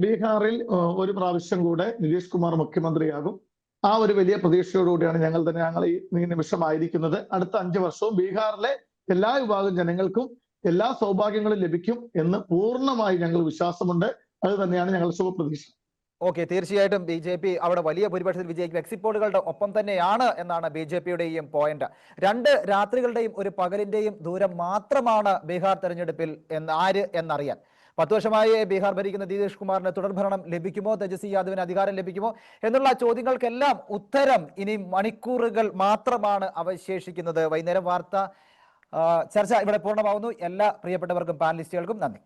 ബീഹാറിൽ ഒരു പ്രാവശ്യം കൂടെ നിതീഷ് കുമാർ മുഖ്യമന്ത്രിയാകും. ആ ഒരു വലിയ പ്രതീക്ഷയോടുകൂടിയാണ് ഞങ്ങൾ ഈ നിമിഷമായിരിക്കുന്നത്. അടുത്ത 5 വർഷവും ബീഹാറിലെ എല്ലാ വിഭാഗം ജനങ്ങൾക്കും എല്ലാ സൗഭാഗ്യങ്ങളും ലഭിക്കും എന്ന് പൂർണ്ണമായി ഞങ്ങൾ വിശ്വാസമുണ്ട്. അത് തന്നെയാണ് ഞങ്ങളുടെ ശുഭപ്രതീക്ഷ. ഓക്കെ, തീർച്ചയായിട്ടും BJP അവിടെ വലിയ ഭൂരിപക്ഷത്തിൽ വിജയിക്കും. എക്സിറ്റ് പോളുകളുടെ ഒപ്പം തന്നെയാണ് എന്നാണ് BJPയുടെയും പോയിന്റ്. 2 രാത്രികളുടെയും ഒരു പകലിന്റെയും ദൂരം മാത്രമാണ് ബീഹാർ തെരഞ്ഞെടുപ്പിൽ എന്നറിയാൻ. 10 വർഷമായി ബീഹാർ ഭരിക്കുന്ന നിതീഷ് കുമാറിന് തുടർഭരണം ലഭിക്കുമോ, തേജസ്വി യാദവിന് അധികാരം ലഭിക്കുമോ എന്നുള്ള ചോദ്യങ്ങൾക്കെല്ലാം ഉത്തരം ഇനി മണിക്കൂറുകൾ മാത്രമാണ് അവശേഷിക്കുന്നത്. വൈകുന്നേരം വാർത്ത ചർച്ച ഇവിടെ പൂർണ്ണമാവുന്നു. എല്ലാ പ്രിയപ്പെട്ടവർക്കും, പാനലിസ്റ്റുകൾക്കും നന്ദി.